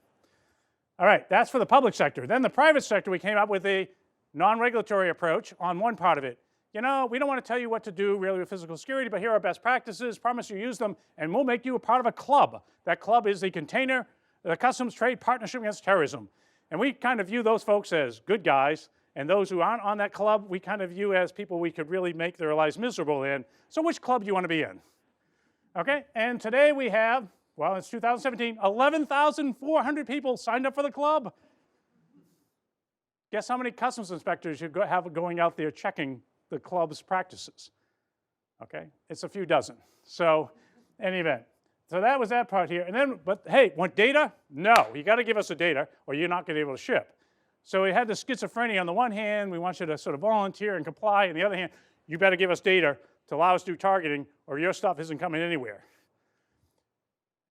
All right, that's for the public sector. Then the private sector, we came up with a non-regulatory approach on one part of it. You know, we don't want to tell you what to do really with physical security, but here are best practices, promise you use them, and we'll make you a part of a club. That club is the Customs Trade Partnership Against Terrorism. And we kind of view those folks as good guys, and those who aren't on that club, we kind of view as people we could really make their lives miserable in. So which club do you want to be in? Okay, and today we have, well, it's 2017, 11,400 people signed up for the club. Guess how many customs inspectors you have going out there checking the club's practices? Okay, it's a few dozen. So, in any event, so that was that part here. And then, but hey, want data? No, you got to give us the data, or you're not going to be able to ship. So we had the schizophrenia. On the one hand, we want you to sort of volunteer and comply. On the other hand, you better give us data to allow us to do targeting, or your stuff isn't coming anywhere.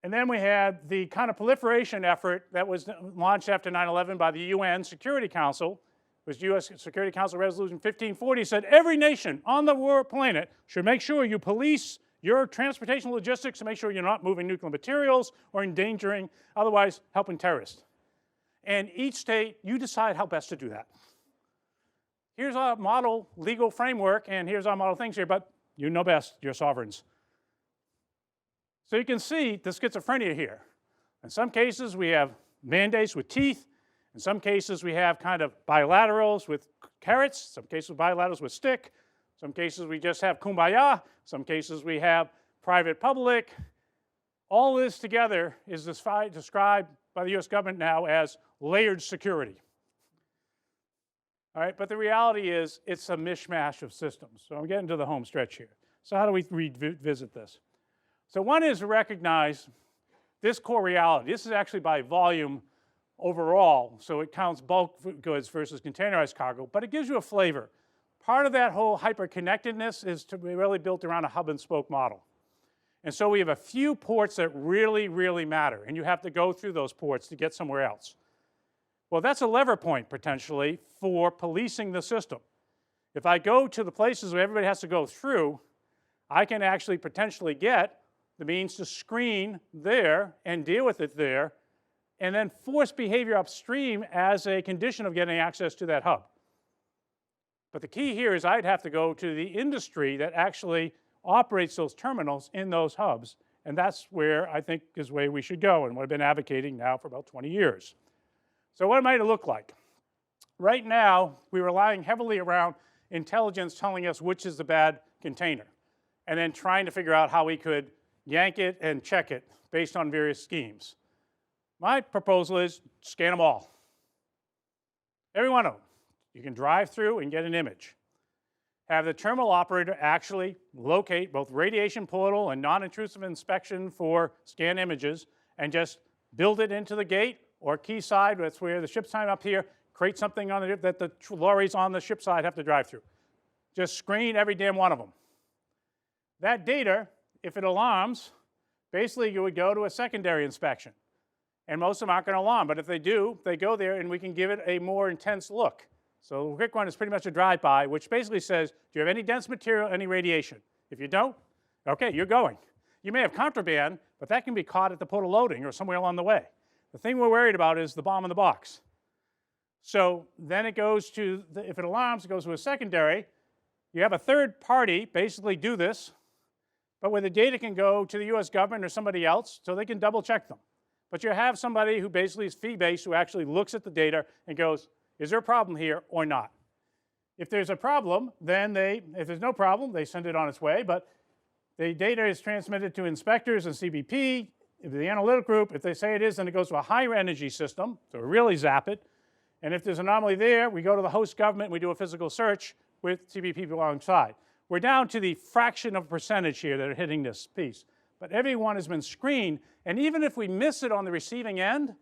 And then we had the kind of proliferation effort that was launched after 9/11 by the UN Security Council. It was U.S. Security Council Resolution 1540, said every nation on the world planet should make sure you police your transportation logistics to make sure you're not moving nuclear materials or endangering, otherwise helping terrorists. And each state, you decide how best to do that. Here's our model legal framework, and here's our model things here, but you know best, you're sovereigns. So you can see the schizophrenia here. In some cases, we have mandates with teeth. In some cases, we have kind of bilaterals with carrots. Some cases, bilaterals with stick. Some cases, we just have kumbaya. Some cases, we have private-public. All this together is described by the US government now as layered security. All right, but the reality is it's a mishmash of systems. So I'm getting to the home stretch here. So how do we revisit this? So one is to recognize this core reality. This is actually by volume overall, so it counts bulk goods versus containerized cargo, but it gives you a flavor. Part of that whole hyper-connectedness is to be really built around a hub and spoke model. And so we have a few ports that really, really matter, and you have to go through those ports to get somewhere else. Well, that's a lever point, potentially, for policing the system. If I go to the places where everybody has to go through, I can actually potentially get the means to screen there and deal with it there, and then force behavior upstream as a condition of getting access to that hub. But the key here is I'd have to go to the industry that actually operates those terminals in those hubs, and that's where I think is the way we should go, and what I've been advocating now for about 20 years. So what might it look like? Right now, we're relying heavily around intelligence telling us which is the bad container, and then trying to figure out how we could yank it and check it based on various schemes. My proposal is scan them all. Every one of them. You can drive through and get an image. Have the terminal operator actually locate both radiation portal and non-intrusive inspection for scan images and just build it into the gate or quayside, that's where the ship's time up here, create something on the, that the lorries on the ship side have to drive through. Just screen every damn one of them. That data, if it alarms, basically you would go to a secondary inspection. And most of them aren't going to alarm, but if they do, they go there and we can give it a more intense look. So the quick one is pretty much a drive-by, which basically says, do you have any dense material, any radiation? If you don't, okay, you're going. You may have contraband, but that can be caught at the port of loading or somewhere along the way. The thing we're worried about is the bomb in the box. So then it goes to, if it alarms, it goes to a secondary. You have a third party basically do this, but where the data can go to the US government or somebody else so they can double check them. But you have somebody who basically is fee-based who actually looks at the data and goes, is there a problem here or not? If there's a problem, then if there's no problem, they send it on its way, but the data is transmitted to inspectors and CBP, the analytic group. If they say it is, then it goes to a higher energy system, so we really zap it. And if there's an anomaly there, we go to the host government and we do a physical search with CBP alongside. We're down to the fraction of a percentage here that are hitting this piece. But everyone has been screened, and even if we miss it on the receiving end,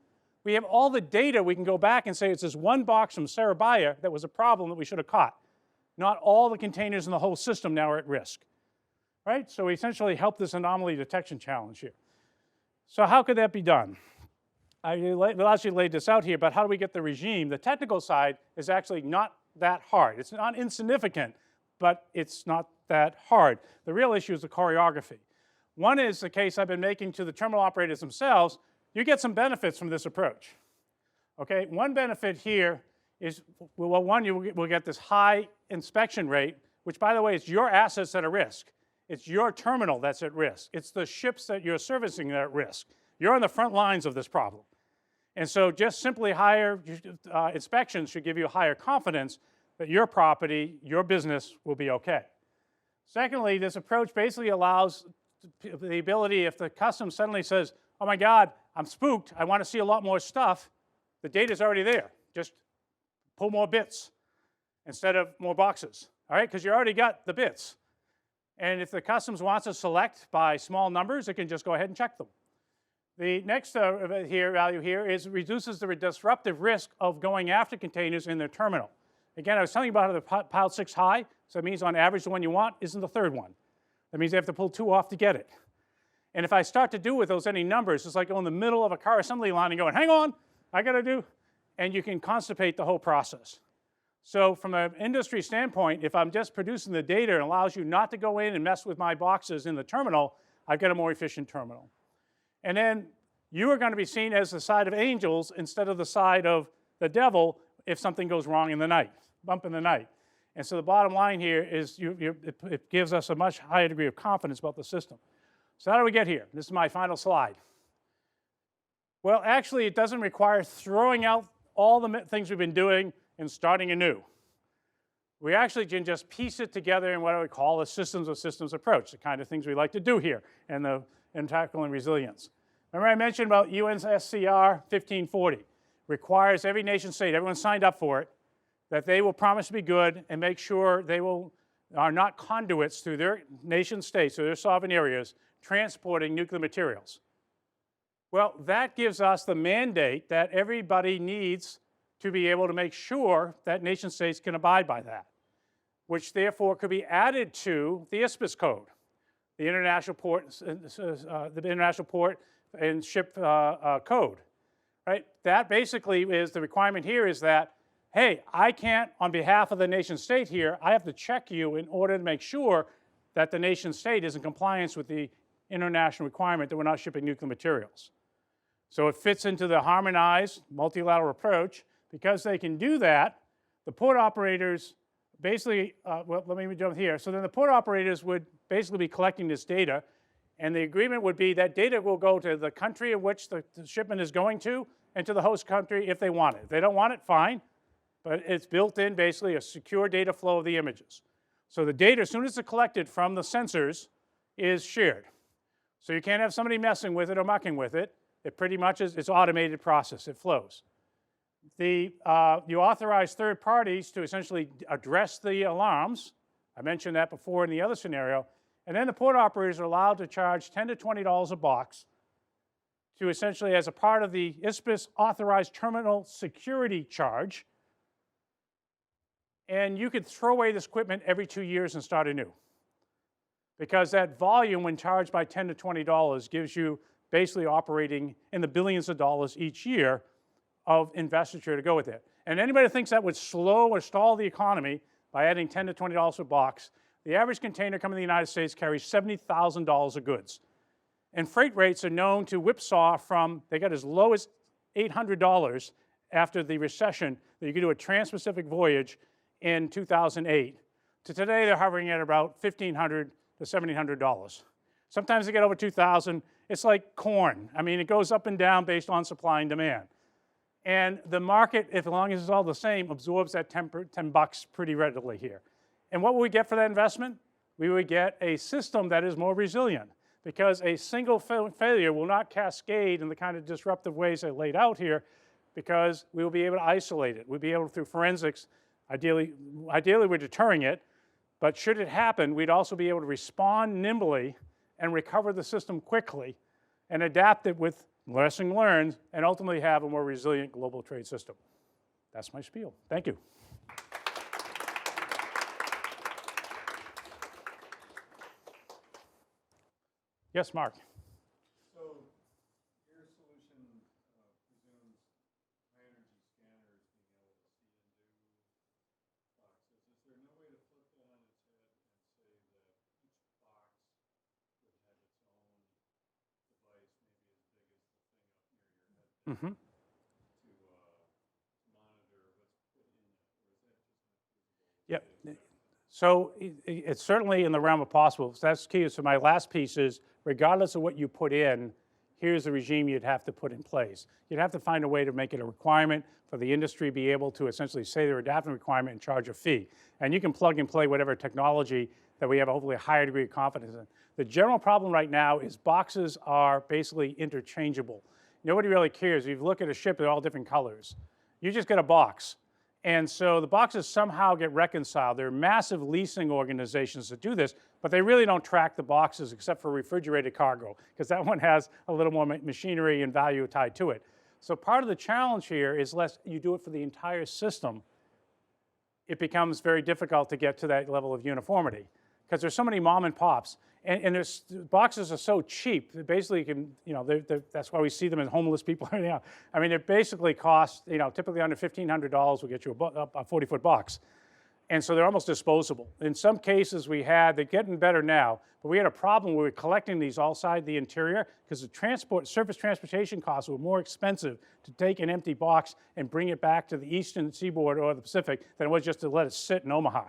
we have all the data. We can go back and say it's this one box from Sarabaya that was a problem that we should have caught. Not all the containers in the whole system now are at risk. Right? So we essentially help this anomaly detection challenge here. So how could that be done? I actually laid this out here, but how do we get the regime? The technical side is actually not that hard. It's not insignificant, but it's not that hard. The real issue is the choreography. One is the case I've been making to the terminal operators themselves. You get some benefits from this approach. Okay, one benefit here is, well, one, you will get this high inspection rate, which, by the way, is your assets that are at risk. It's your terminal that's at risk. It's the ships that you're servicing that are at risk. You're on the front lines of this problem. And so just simply higher inspections should give you a higher confidence that your property, your business will be okay. Secondly, this approach basically allows the ability, if the customs suddenly says, oh my God, I'm spooked, I want to see a lot more stuff, the data's already there. Just pull more bits instead of more boxes, all right? Because you already got the bits. And if the customs wants to select by small numbers, it can just go ahead and check them. The next value here is it reduces the disruptive risk of going after containers in their terminal. Again, I was telling you about how the pile 6 high, so it means on average the one you want isn't the third one. That means they have to pull 2 off to get it. And if I start to do with those any numbers, it's like going in the middle of a car assembly line and going, hang on, I got to do, and you can constipate the whole process. So from an industry standpoint, if I'm just producing the data and allows you not to go in and mess with my boxes in the terminal, I've got a more efficient terminal. And then you are going to be seen as the side of angels instead of the side of the devil if something goes wrong in the night, bump in the night. And so the bottom line here is it gives us a much higher degree of confidence about the system. So how do we get here? This is my final slide. Well, actually, it doesn't require throwing out all the things we've been doing and starting anew. We actually can just piece it together in what I would call a systems of systems approach, the kind of things we like to do here in tackling resilience. Remember I mentioned about UNSCR 1540. Requires every nation state, everyone signed up for it, that they will promise to be good and make sure they are not conduits through their nation states or their sovereign areas transporting nuclear materials. Well, that gives us the mandate that everybody needs to be able to make sure that nation states can abide by that, which therefore could be added to the ISPIS code, the International Port and Ship Code, right? That basically is the requirement here is that, hey, I can't, on behalf of the nation state here, I have to check you in order to make sure that the nation state is in compliance with the international requirement that we're not shipping nuclear materials. So it fits into the harmonized multilateral approach. Because they can do that, the port operators basically, well, let me jump here. So then the port operators would basically be collecting this data, and the agreement would be that data will go to the country in which the shipment is going to and to the host country if they want it. If they don't want it, fine, but it's built in basically a secure data flow of the images. So the data, as soon as it's collected from the sensors, is shared. So you can't have somebody messing with it or mucking with it. It pretty much is, it's an automated process, it flows. You authorize third parties to essentially address the alarms. I mentioned that before in the other scenario. And then the port operators are allowed to charge $10 to $20 a box to essentially, as a part of the ISPIS authorized terminal security charge. And you could throw away this equipment every 2 years and start anew. Because that volume, when charged by $10 to $20, gives you basically operating in the billions of dollars each year of investiture to go with it. And anybody who thinks that would slow or stall the economy by adding $10 to $20 a box, the average container coming to the United States carries $70,000 of goods. And freight rates are known to whipsaw from, they got as low as $800 after the recession that you could do a trans-Pacific voyage in 2008. To today, they're hovering at about $1,500 to $1,700. Sometimes they get over $2,000. It's like corn. I mean, it goes up and down based on supply and demand. And the market, as long as it's all the same, absorbs that 10 bucks pretty readily here. And what would we get for that investment? We would get a system that is more resilient, because a single failure will not cascade in the kind of disruptive ways I laid out here, because we will be able to isolate it. We'll be able, through forensics, ideally we're deterring it, but should it happen, we'd also be able to respond nimbly and recover the system quickly and adapt it with lesson learned, and ultimately have a more resilient global trade system. That's my spiel. Thank you. Yes, Mark. So your solution presumes high energy scanners being able to see into boxes. Is there no way to flip that on its head and say that each box would have its own device, maybe as big as the thing up near your head, Mm-hmm. to monitor what's put in it, or is that just not feasible? Yep. So it's certainly in the realm of possible. So that's key. So my last piece is, regardless of what you put in, here's the regime you'd have to put in place. You'd have to find a way to make it a requirement for the industry to be able to essentially say they're adapting requirement and charge a fee. And you can plug and play whatever technology that we have hopefully a higher degree of confidence in. The general problem right now is boxes are basically interchangeable. Nobody really cares. If you look at a ship, they're all different colors. You just get a box. And so the boxes somehow get reconciled. There are massive leasing organizations that do this, but they really don't track the boxes except for refrigerated cargo, because that one has a little more machinery and value tied to it. So part of the challenge here is, unless you do it for the entire system, it becomes very difficult to get to that level of uniformity, because there's so many mom and pops. And boxes are so cheap that basically you can, that's why we see them as homeless people. I mean, it basically costs, typically under $1,500 will get you a 40-foot box. And so they're almost disposable. In some cases they're getting better now, but we had a problem where we were collecting these all outside the interior because the surface transportation costs were more expensive to take an empty box and bring it back to the eastern seaboard or the Pacific than it was just to let it sit in Omaha.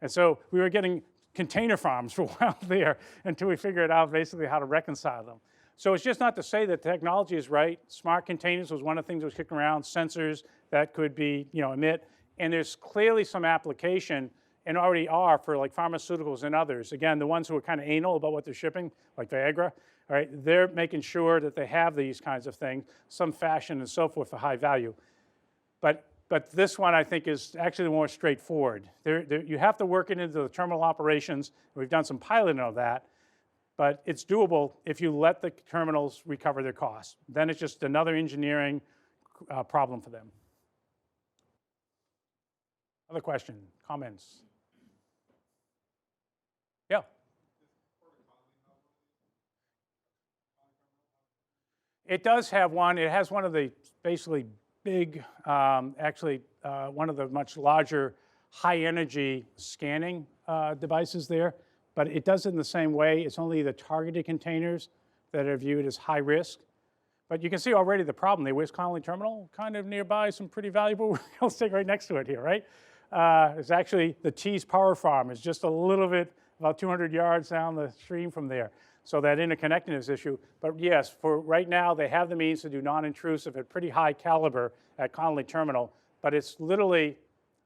And so we were getting container farms for a while there until we figured out basically how to reconcile them. So it's just not to say that technology is right. Smart containers was one of the things that was kicking around, sensors that could be, emit. And there's clearly some application, and already are, for like pharmaceuticals and others. Again, the ones who are kind of anal about what they're shipping, like Viagra, all right, they're making sure that they have these kinds of things, some fashion and so forth for high value. But this one, I think, is actually more straightforward. You have to work it into the terminal operations. We've done some piloting of that, but it's doable if you let the terminals recover their costs. Then it's just another engineering problem for them. Other question, comments? Yeah. It does have one. It has one of the basically big, one of the much larger high energy scanning devices there, but it does it in the same way. It's only the targeted containers that are viewed as high risk. But you can see already the problem there. Where's Connolly Terminal? Kind of nearby, some pretty valuable real estate right next to it here, right? It's actually the Tees Power Farm is just a little bit, about 200 yards down the stream from there. So that interconnectedness issue. But yes, for right now, they have the means to do non-intrusive at pretty high caliber at Connolly Terminal, but it's literally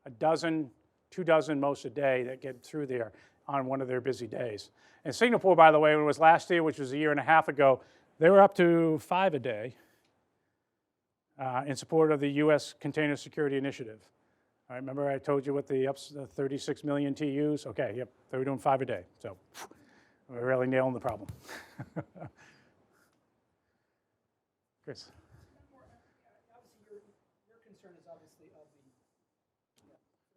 a dozen, 2 dozen most a day that get through there on one of their busy days. And Singapore, by the way, when it was last year, which was a year and a half ago, they were up to 5 a day in support of the US Container Security Initiative. All right, remember I told you what the 36 million TUs? Okay, yep, they were doing 5 a day. So we're really nailing the problem. Chris. Obviously, your concern is obviously of the, for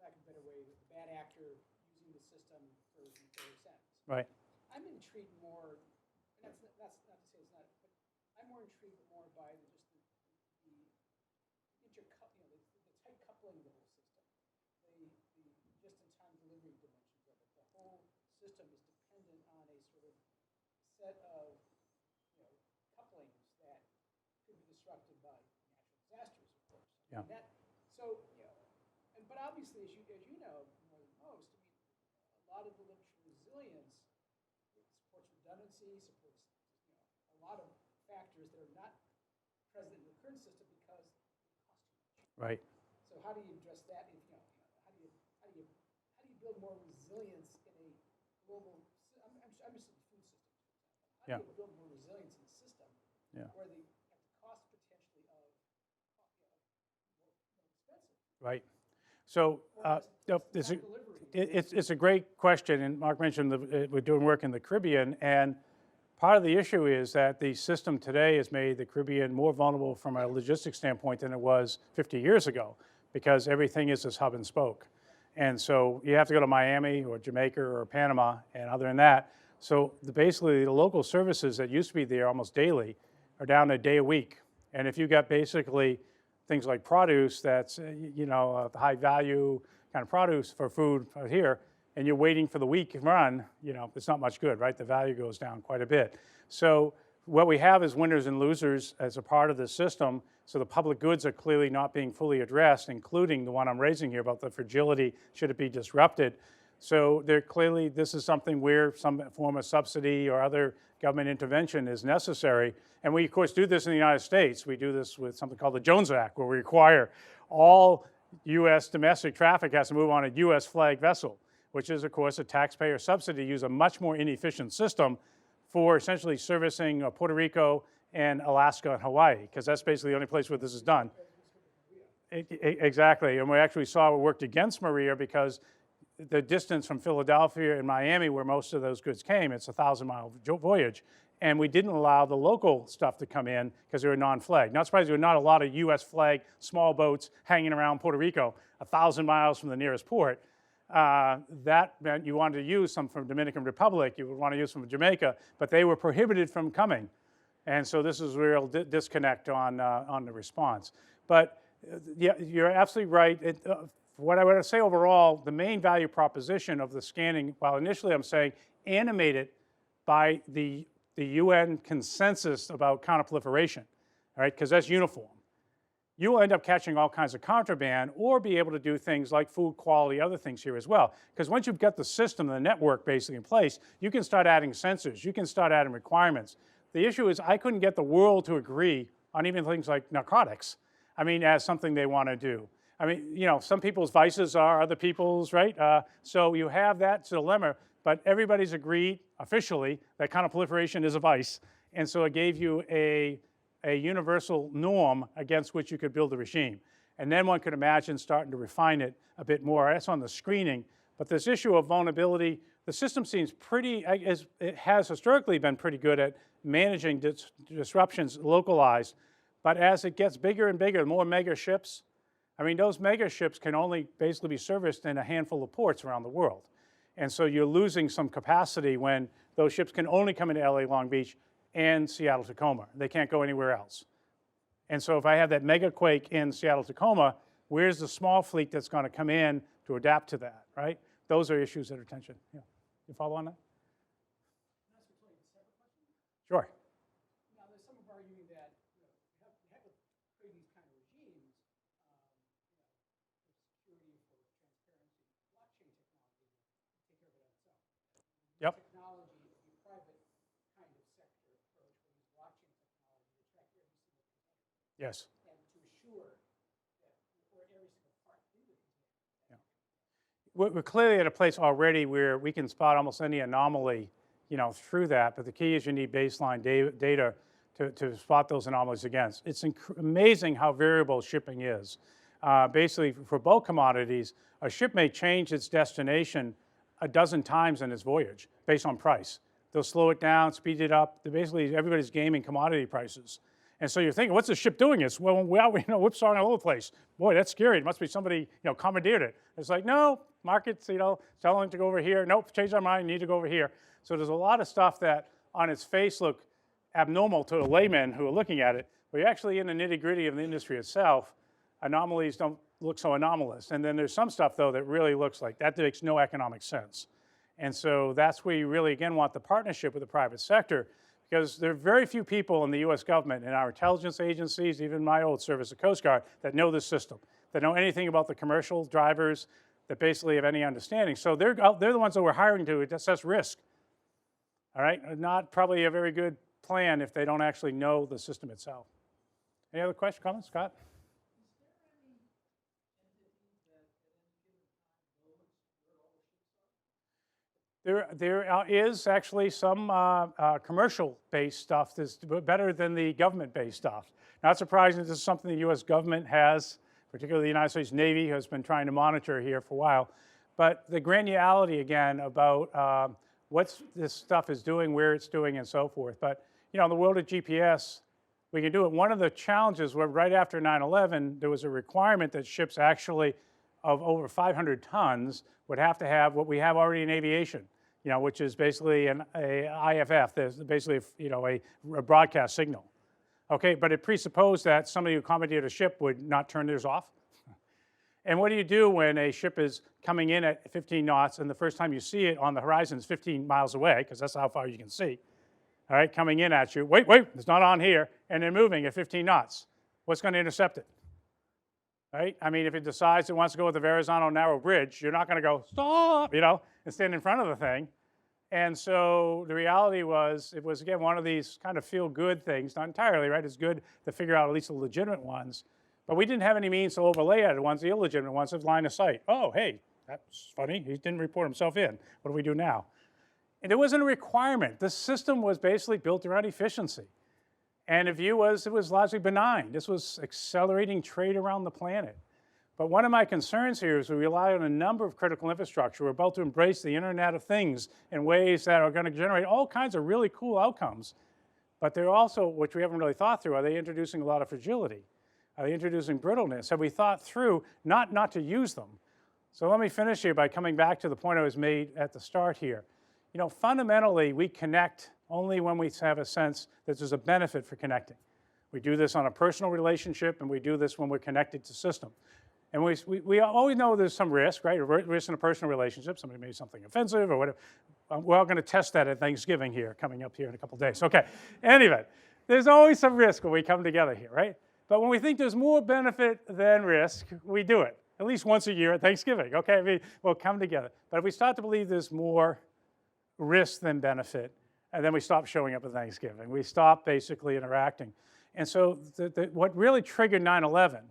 lack of a better way, the bad actor using the system for nefarious ends. Right. I'm intrigued more, and that's not to say it's not, but I'm more intrigued more by just the tight coupling of the whole system, the just-in-time delivery dimensions of it. The whole system is dependent on a sort of set of couplings that could be disrupted by natural disasters, of course. Yeah. And but obviously, as you know more than most, a lot of the resilience supports redundancy, supports a lot of factors that are not present in the current system because it costs too much. Right. So how do you address that? How do you build more resilience in a global? I'm just in the food system. How do you build more resilience in the system where the cost potentially of more expensive? Right. So it's a great question, and Mark mentioned we're doing work in the Caribbean, and part of the issue is that the system today has made the Caribbean more vulnerable from a logistics standpoint than it was 50 years ago, because everything is this hub and spoke. And so you have to go to Miami or Jamaica or Panama, and other than that, so basically the local services that used to be there almost daily are down a day a week. And if you got basically things like produce that's, high value kind of produce for food here, and you're waiting for the week run, it's not much good, right? The value goes down quite a bit. So what we have is winners and losers as a part of the system. So the public goods are clearly not being fully addressed, including the one I'm raising here about the fragility, should it be disrupted. So this is something where some form of subsidy or other government intervention is necessary. And we, of course, do this in the United States. We do this with something called the Jones Act, where we require all U.S. domestic traffic has to move on a U.S. flag vessel, which is, of course, a taxpayer subsidy to use a much more inefficient system for essentially servicing Puerto Rico and Alaska and Hawaii, because that's basically the only place where this is done. Exactly, and we actually saw it worked against Maria because the distance from Philadelphia and Miami, where most of those goods came, it's a 1,000-mile voyage. And we didn't allow the local stuff to come in because they were non-flagged. Not surprised there were not a lot of U.S. flag small boats hanging around Puerto Rico, 1,000 miles from the nearest port. that meant you wanted to use some from Dominican Republic, you would want to use some from Jamaica, but they were prohibited from coming. And so this is a real disconnect on the response. But yeah, you're absolutely right. What I would say overall, the main value proposition of the scanning, while initially I'm saying animated by the UN consensus about counterproliferation, all right, because that's uniform. You will end up catching all kinds of contraband or be able to do things like food quality, other things here as well. Because once you've got the system, the network basically in place, you can start adding sensors, you can start adding requirements. The issue is I couldn't get the world to agree on even things like narcotics, I mean, as something they want to do. I mean, you know, some people's vices are other people's, right? So you have that dilemma, but everybody's agreed officially that counterproliferation is a vice. And so it gave you a universal norm against which you could build a regime. And then one could imagine starting to refine it a bit more. That's on the screening. But this issue of vulnerability, the system seems pretty, it has historically been pretty good at managing disruptions localized. But as it gets bigger and bigger, more mega ships, I mean, those mega ships can only basically be serviced in a handful of ports around the world. And so you're losing some capacity when those ships can only come into LA Long Beach and Seattle Tacoma. They can't go anywhere else. And so if I have that mega quake in Seattle Tacoma, where's the small fleet that's going to come in to adapt to that, right? Those are issues that are tension. Yeah. You follow on that? Sure. Now, there's some of arguing that you have to create these kind of regimes, for security, for transparency, blockchain technology to take care of it itself. Yep. Technology is a private kind of sector approach where use blockchain technology to track every single container Yes. and to assure that for every single part in the container. We're clearly at a place already where we can spot almost any anomaly, you know, through that. But the key is you need baseline data to spot those anomalies against. It's amazing how variable shipping is. Basically, for bulk commodities, a ship may change its destination a dozen times in its voyage based on price. They'll slow it down, speed it up. Basically, everybody's gaming commodity prices. And so you're thinking, what's the ship doing? It's, well, you know, whipsawing all over the place. Boy, that's scary. It must be somebody, you know, commandeered it. It's like, no, markets, you know, telling to go over here. Nope, change our mind, need to go over here. So there's a lot of stuff that on its face look abnormal to a layman who are looking at it, but you're actually in the nitty gritty of the industry itself. Anomalies don't look so anomalous. And then there's some stuff, though, that really looks like that makes no economic sense. And so that's where you really, again, want the partnership with the private sector, because there are very few people in the US government and our intelligence agencies, even my old service, the Coast Guard, that know this system, that know anything about the commercial drivers, that basically have any understanding. So they're the ones that we're hiring to assess risk. All right, not probably a very good plan if they don't actually know the system itself. Any other questions, comments, Scott? There is actually some commercial-based stuff that's better than the government-based stuff. Not surprising, this is something the US government has, particularly the United States Navy has been trying to monitor here for a while. But the granularity, again, about what this stuff is doing, where it's doing, and so forth. But, you know, in the world of GPS, we can do it. One of the challenges was right after 9/11, there was a requirement that ships actually of over 500 tons would have to have what we have already in aviation, you know, which is basically an IFF. There's basically, you know, a broadcast signal. Okay, but it presupposed that somebody who commandeered a ship would not turn theirs off. And what do you do when a ship is coming in at 15 knots and the first time you see it on the horizon is 15 miles away, because that's how far you can see, all right, coming in at you. Wait, it's not on here, and they're moving at 15 knots. What's going to intercept it? Right? I mean, if it decides it wants to go with the Verrazano Narrow Bridge, you're not going to go, stop, you know, and stand in front of the thing. And so the reality was, it was, again, one of these kind of feel-good things, not entirely, right? It's good to figure out at least the legitimate ones. But we didn't have any means to overlay it ones, the illegitimate ones, of line of sight. Oh, hey, that's funny. He didn't report himself in. What do we do now? And there wasn't a requirement. The system was basically built around efficiency. And the view was it was largely benign. This was accelerating trade around the planet. But one of my concerns here is we rely on a number of critical infrastructure. We're about to embrace the Internet of Things in ways that are going to generate all kinds of really cool outcomes. But they're also, which we haven't really thought through, are they introducing a lot of fragility? Are they introducing brittleness? Have we thought through not to use them, So let me finish here by coming back to the point I was made at the start here. You know, fundamentally, we connect only when we have a sense that there's a benefit for connecting. We do this on a personal relationship, and we do this when we're connected to system. And we always know there's some risk, right? A risk in a personal relationship. Somebody may do something offensive or whatever. We're all going to test that at Thanksgiving here, coming up here in a couple days. Okay, anyway, there's always some risk when we come together here, right? But when we think there's more benefit than risk, we do it. At least once a year at Thanksgiving, okay? I mean, we'll come together. But if we start to believe there's more risk than benefit, and then we stop showing up at Thanksgiving. We stop basically interacting. And so what really triggered 9/11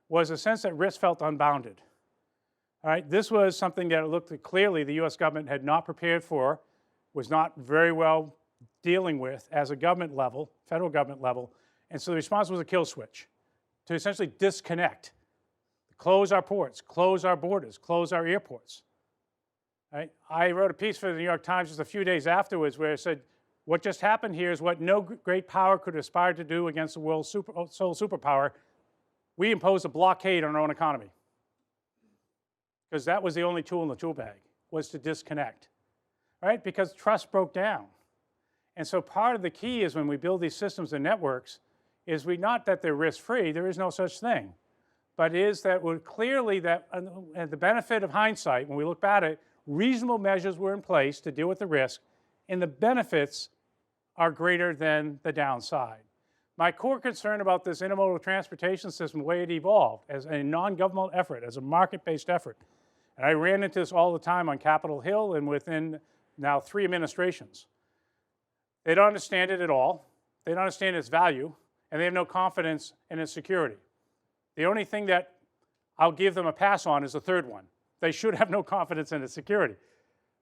was a sense that risk felt unbounded. All right, this was something that it looked clearly the US government had not prepared for, was not very well dealing with as a government level, federal government level. And so the response was a kill switch to essentially disconnect, close our ports, close our borders, close our airports. Right? I wrote a piece for the New York Times just a few days afterwards where I said, what just happened here is what no great power could aspire to do against the world's sole superpower. We imposed a blockade on our own economy because that was the only tool in the tool bag, was to disconnect, right? Because trust broke down. And so part of the key is when we build these systems and networks is not that they're risk-free, there is no such thing, but is that we're clearly that, and the benefit of hindsight, when we look back at it, reasonable measures were in place to deal with the risk, and the benefits are greater than the downside. My core concern about this intermodal transportation system, the way it evolved as a non-governmental effort, as a market-based effort, and I ran into this all the time on Capitol Hill and within now 3 administrations. They don't understand it at all. They don't understand its value, and they have no confidence in its security. The only thing that I'll give them a pass on is the third one. They should have no confidence in its security.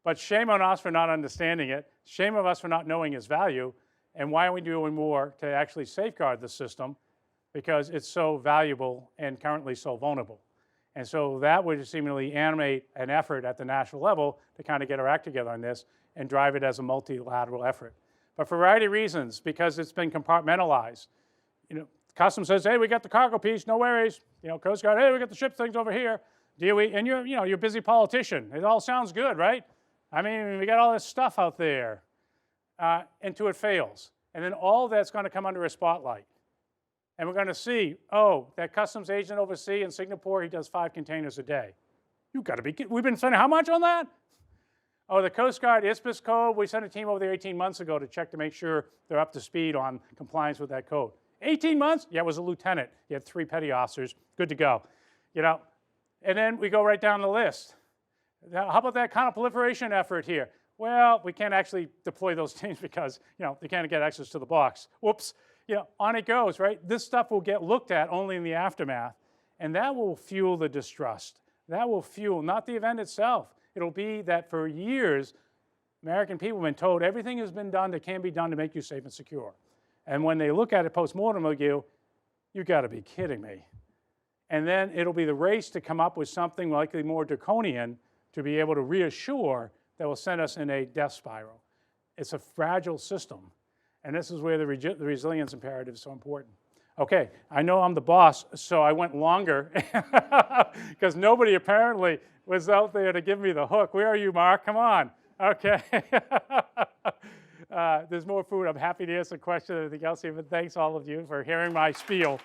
But shame on us for not understanding it. Shame on us for not knowing its value. And why aren't we doing more to actually safeguard the system? Because it's so valuable and currently so vulnerable. And so that would seemingly animate an effort at the national level to kind of get our act together on this and drive it as a multilateral effort. But for a variety of reasons, because it's been compartmentalized, you know, Customs says, hey, we got the cargo piece, no worries. You know, Coast Guard, hey, we got the ship things over here. DOE, and you're a busy politician. It all sounds good, right? I mean, we got all this stuff out there until it fails. And then all that's going to come under a spotlight. And we're going to see, oh, that customs agent overseas in Singapore, he does 5 containers a day. You've got to be kidding. We've been spending how much on that? Oh, the Coast Guard ISPIS code, we sent a team over there 18 months ago to check to make sure they're up to speed on compliance with that code. 18 months? Yeah, it was a lieutenant. You had 3 petty officers. Good to go. You know, and then we go right down the list. Now, how about that counter-proliferation effort here? Well, we can't actually deploy those teams because, you know, they can't get access to the box. Whoops. You know, on it goes, right? This stuff will get looked at only in the aftermath, and that will fuel the distrust. That will fuel, not the event itself. It'll be that for years, American people have been told everything has been done that can be done to make you safe and secure. And when they look at it post-mortem, they'll go, you got to be kidding me. And then it'll be the race to come up with something likely more draconian to be able to reassure that will send us in a death spiral. It's a fragile system. And this is where the resilience imperative is so important. Okay, I know I'm the boss, so I went longer because nobody apparently was out there to give me the hook. Where are you, Mark? Come on. Okay. There's more food. I'm happy to answer questions and everything else here, but thanks all of you for hearing my spiel.